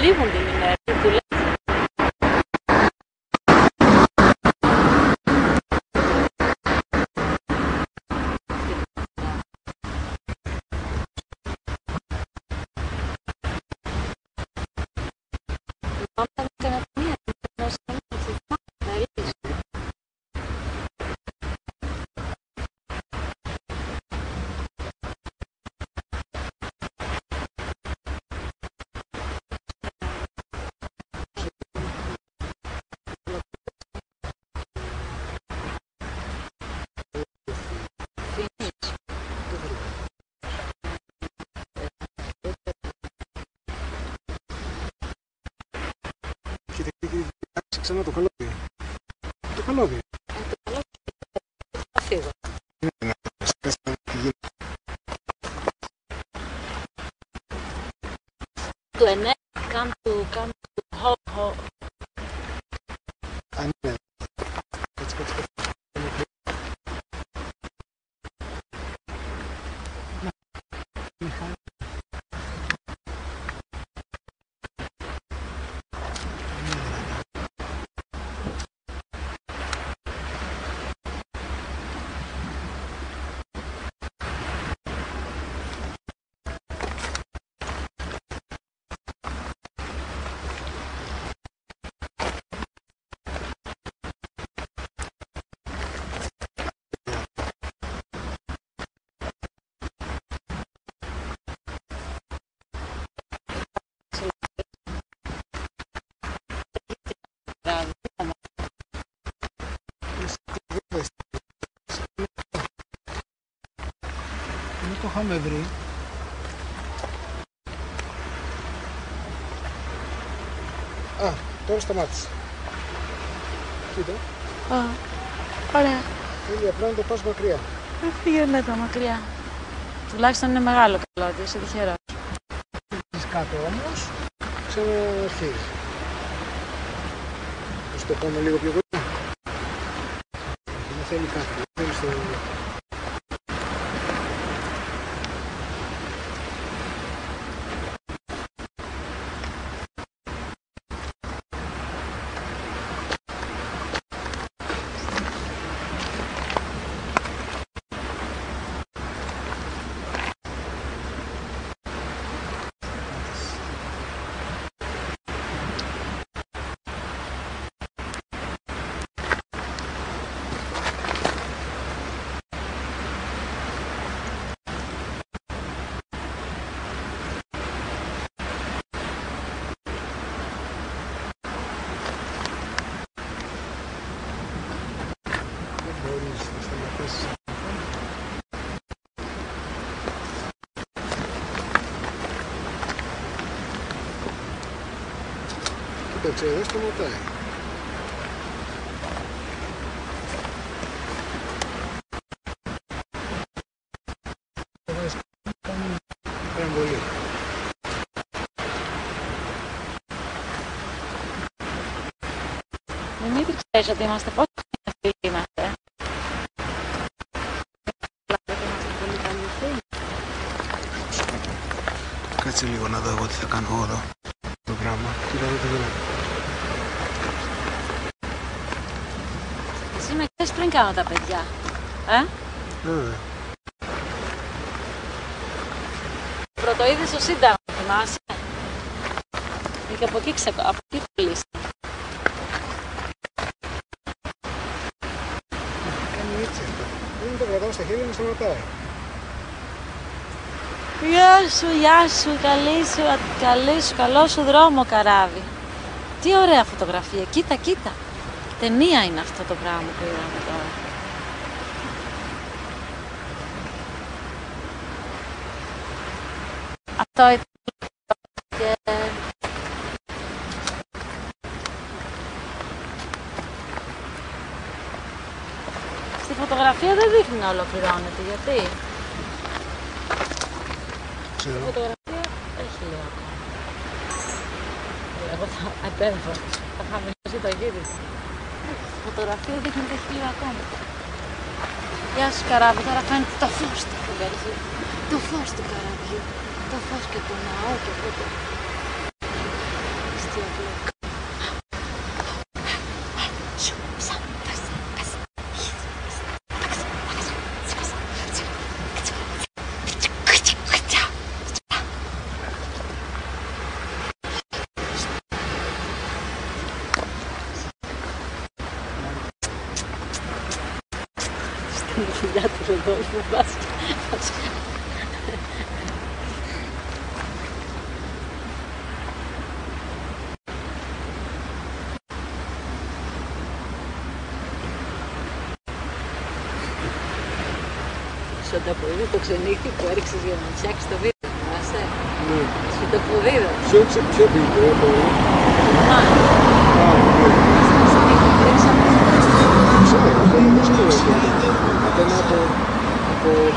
Λείπουν την ημέρα, του λέω. Ξανά το καλώδιο. Το καλώδιο. Θα φύγω. Το 9, come to ho. Α, ναι. Κάτσε. Δεν το είχαμε βρει. Α, τώρα σταμάτησε. Κοίτα. Α, ωραία. Ηλία, πρέπει να το πας μακριά. Δεν πήγαινε το μακριά. Τουλάχιστον είναι μεγάλο καλώδιο, είσαι τυχερός. Είσαι κάτω όμως, ξαναρχίζει. Ας το πάμε λίγο πιο κοντά. Δεν θέλει κάτι, δεν θέλει στο... Κοίταξε, εδώ σταματάει. Πολύ. Μην ξέρεις ότι είμαστε πόσο φίλοι είμαστε. Πολύ καλή φίλη. Κάτσε λίγο να δω εγώ τι θα κάνω εδώ. Το πράγμα. Κοίτα εδώ το γράφω. Εσύ με ξέρεις πριν κάνω τα παιδιά. Βέβαια. Πρωτοείδης στο Σύνταγμα, θυμάσαι. Και από εκεί πουλήσει. Κάνει έτσι αυτό. Δεν το κρατάω στα χέρια μου, σταματάει. Γεια σου, καλό σου δρόμο, καράβι. Τι ωραία φωτογραφία, κοίτα. Ταινία είναι αυτό το πράγμα που είδαμε τώρα. Αυτό ήταν και... Στη φωτογραφία δεν δείχνει να ολοκληρώνεται, γιατί? Η φωτογραφία έχει λίγο ακόμα. Εγώ θα χαμηλώσει το γύρισμα. Φωτογραφία δείχνει 10 κιλό ακόμα. Γεια σου καράβι, τώρα φαίνεται το φως του καραβιού. Το φως του καραβιού. Το φως και το ναό και αυτό το... Αστείο βλόκ. Στην δουλειά του Ροδόλφου βάζει. Σου ανταποδίδει το ξενύχτη που έριξες για να φτιάξεις το βίντεο, θυμάσαι? Ναι. Σου το αποδίδω. Ποιο βίντεο, το...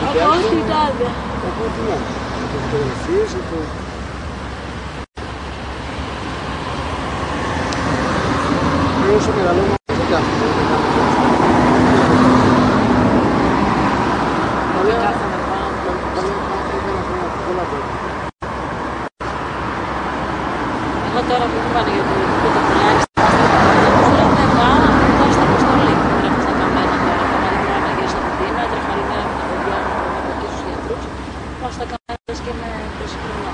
Από ό,τι ήταν. Από ό,τι να. Από φωτογραφίες, από... Όσο μεγαλώνω, δεν κάνω. Εγώ τώρα που μου πάνε για το πουλάρι στα παστρέτα, δεν πάω να μην δώσω τα αποστολή. Τρέχω στα καμένα τώρα, παράδειγμα να γυρίσω από την έτρεχα χαρημένα με τα παιδιά μου που έχω εκεί στους γιατρούς, πάω στα καμένα και με προσυχρονώ.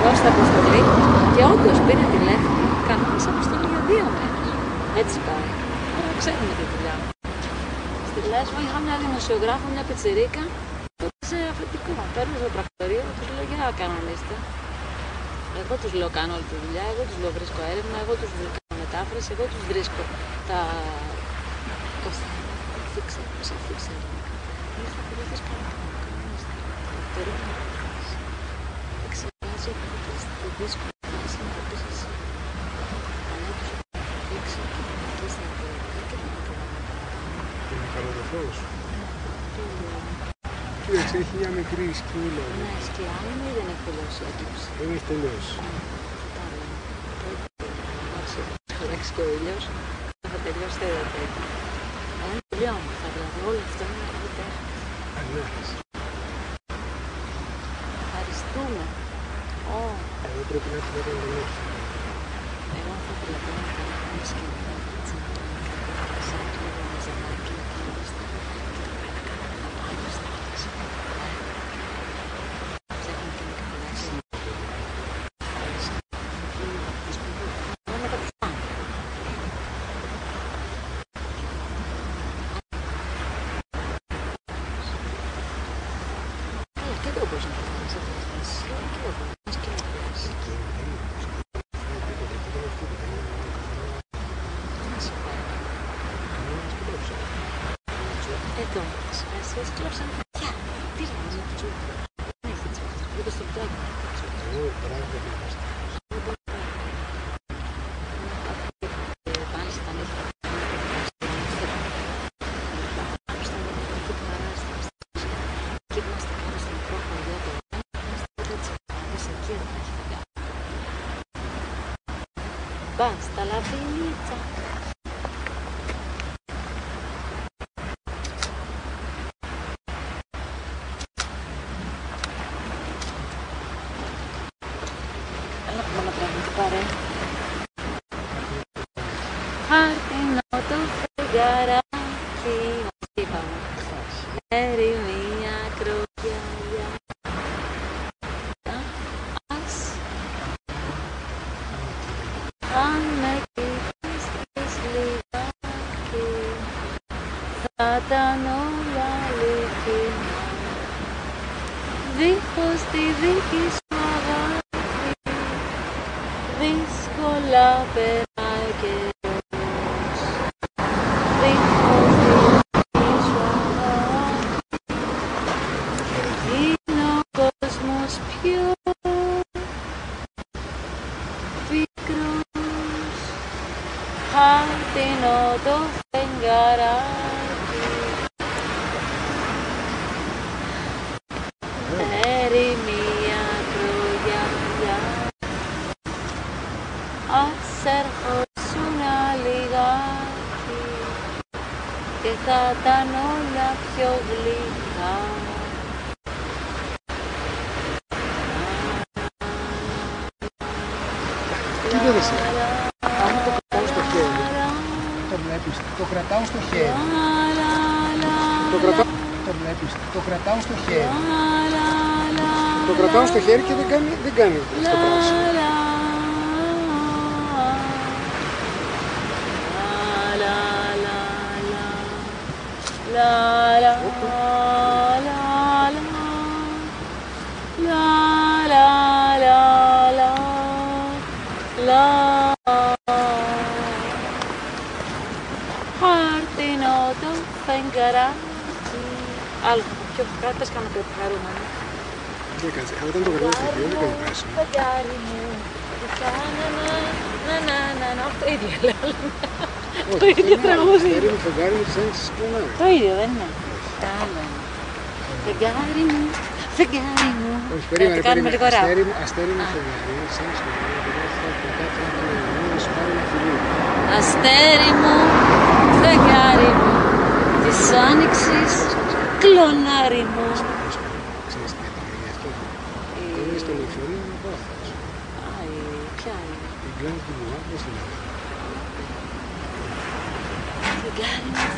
Δώσω τα αποστολή και όντως πήρε τηλέφωνο, κάναμε σε αποστολή για 2 μέρες. Έτσι πάει. Τώρα ξέρουμε τη δουλειά μου. Στη Λέσβο είχα μια δημοσιογράφο, μια πιτσιρίκα, σε αφεντικό. Παίρνω στο πρακτορείο, τους λέω για κανονίστε. Εγώ τους λέω κάνω όλη τη δουλειά, εγώ τους λέω βρίσκω έρευνα, εγώ τους βρίσκω μετάφραση, εγώ τους βρίσκω τα... πώς θα αφήξε, πώς αφήξε. Ήρθα από εδώ καλά, κανονίστε. Πρακτορείο να πεις. Εξεργάζει από τη δύσκολη φάση να πεις εσύ. Αλλά τους αφήξε και να πεις τα ευρωπαϊκά και να προγραμματικά. Είναι καλό το φως. Κοίταξε, έχει μια μικρή σκύλα. Ναι, σκιά μου ή δεν έχει τελειώσει η Eclipse? Δεν έχει τελειώσει. Τα λέμε. Θα αλλάξει και ο ήλιος, θα τελειώσει τα τέτοια. Αλλά είναι πολύ όμορφα, δηλαδή όλο αυτό είναι ένα καλό τέχνη. Ανέχεσαι. Ευχαριστούμε. Εγώ πρέπει να έρθω να κάνω το Εγώ θα ήθελα να κάνω μια σκηνή, έτσι να το κάνω σαν λίγο με ζευγάρι και να κάνω στα να πάνω στα θάλασσα. Ψάχνω και με καπελάκι. Εγώ μετά τους πάμε. Και εδώ μπορείς να το κάνεις, και εδώ μπορείς και να πιάσεις. Εδώ, εσείς κλέψανε παιδιά. Τι λέμε, με τους ούλους. Δεν έχει έτσι αυτός, ούτε στο πτώκι. Εγώ πράγματι δεν είμαστε. Πάλι στα νύχτα. Εκεί που είμαστε κάτω στο μικρό χωριό του, είμαστε έτσι πάλι σε εκεί δεν έχει δουλειά. Basta la finita. Έλα που να τραγουδί πάρε. Χάρτινο το φεγγαράκι μας είπαμε. Ερημία κροκιαλιά. Ας αν με κοιτήσεις λιγάκι θα ήταν όλα αληθινά. Δίχως τη δική σου αγάπη δύσκολα περνάει ο καιρός. Δίχως τη δική σου αγάπη είναι ο κόσμος πιο πικρός. Χάρτινο το φεγγαράκι, ερημία κρογιαλιά. Ας ερχόσουν obliga. Κοίτα εσύ, αν το κρατάω στο χέρι, το βλέπεις, το κρατάω στο χέρι, το βλέπεις, το κρατάω στο χέρι, το κρατάω στο χέρι και δεν κάνει αυτό το πράσινο. Χαρτινότο φεγγαράκι. Άλλο, πιο κάτω, πες κάνω πιο χαρούμενο. Δεν κάτσε, αλλά όταν το κρατάω στο χέρι δεν κάνει πράσινο. Φεγγάρι μου, αυτό ίδιο λέω. Το ίδιο τραγούδι. Φεγγάρι μου, της άνοιξες κλονάρι. Το ίδιο δεν είναι. Άλλο είναι. Φεγγάρι μου, φεγγάρι μου. Όχι, περίμενε, αστέρι μου φεγγάρι, της άνοιξες κλονάρι. Αστέρι μου, φεγγάρι μου, της άνοιξης κλονάρι μου. Ξέρεις τι είναι γι' αυτό. Είναι στο λεωφορείο να πάω. Ποια είναι? Η Γκλάνη του Μουά, πώς την λέει.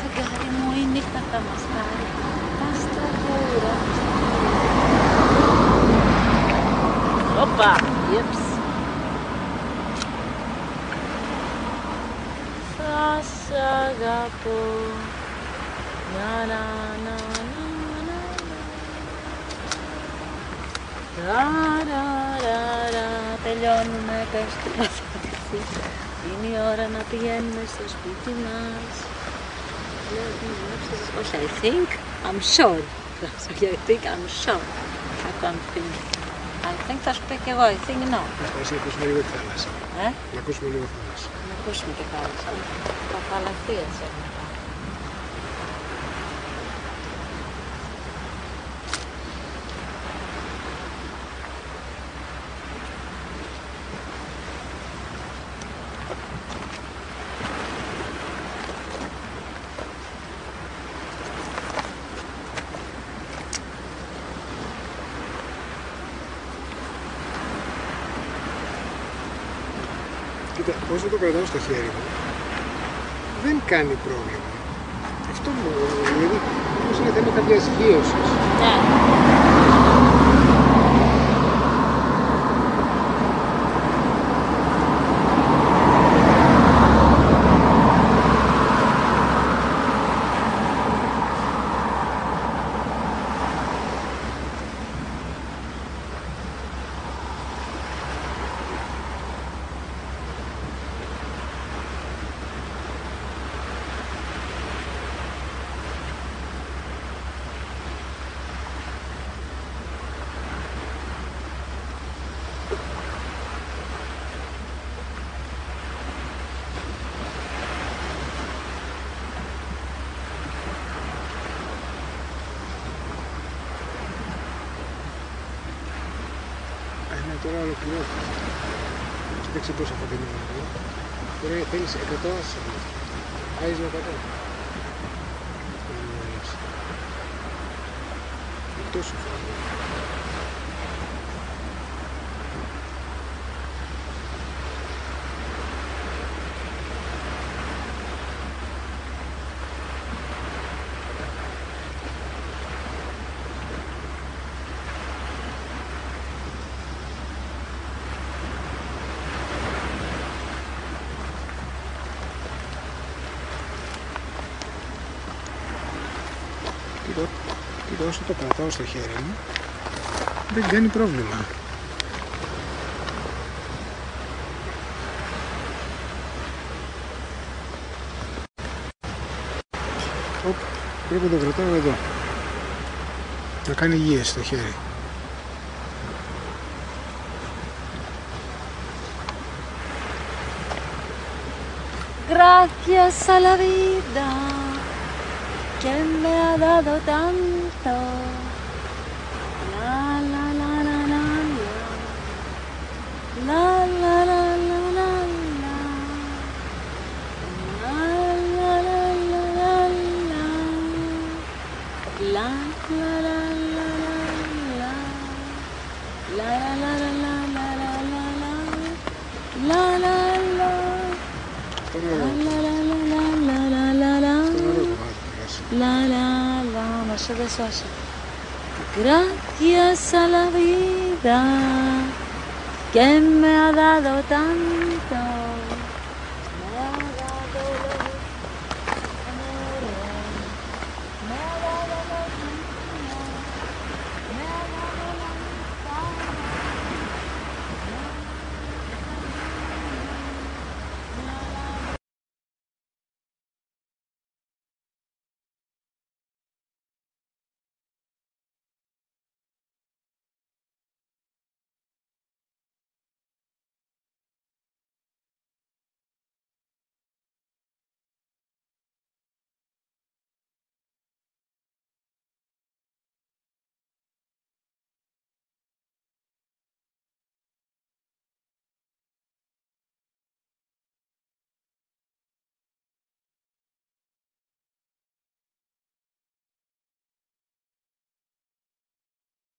Φεγγάρι μου, η νύχτα θα μας πάρει. Πας στα βούρα. Οπα, yep. Θα σ' αγαπώ. Να, να, να, να, να, να. Τελειώνουμε, πες του μας. Είναι η ώρα να πηγαίνουμε στο σπίτι μας. Όχι, I think, I'm sure. I think, I'm sure. I can't think. I think θα σου πει και εγώ, I think no. Να ακούσουμε λίγο τη θάλασσα. Να ακούσουμε λίγο τη θάλασσα. Να ακούσουμε και θάλασσα. Θα φαλαχθεί έτσι. Κοίτα, όσο το κρατάω στο χέρι μου, δεν κάνει πρόβλημα. Αυτό μου, δηλαδή, όπως είναι θέμα κάποιας γύρωσης. Τώρα ολοκληρώθηκε. Κοίταξε πόσα θα πίνει εδώ. Τώρα θέλεις 100 άσεις. Άις με 100. Τόσο φαίνεται. Και όσο το κρατάω στο χέρι μου, δεν κάνει πρόβλημα. Πρέπει να το κρατάω εδώ. Να κάνει υγεία στο χέρι. Gracias a la vida que me ha dado tanto. La la la la la la la la la la la la la la la la La la la la la la la la la la la la, ma yo adesso lascio. Gracias a la vida que me ha dado tanto.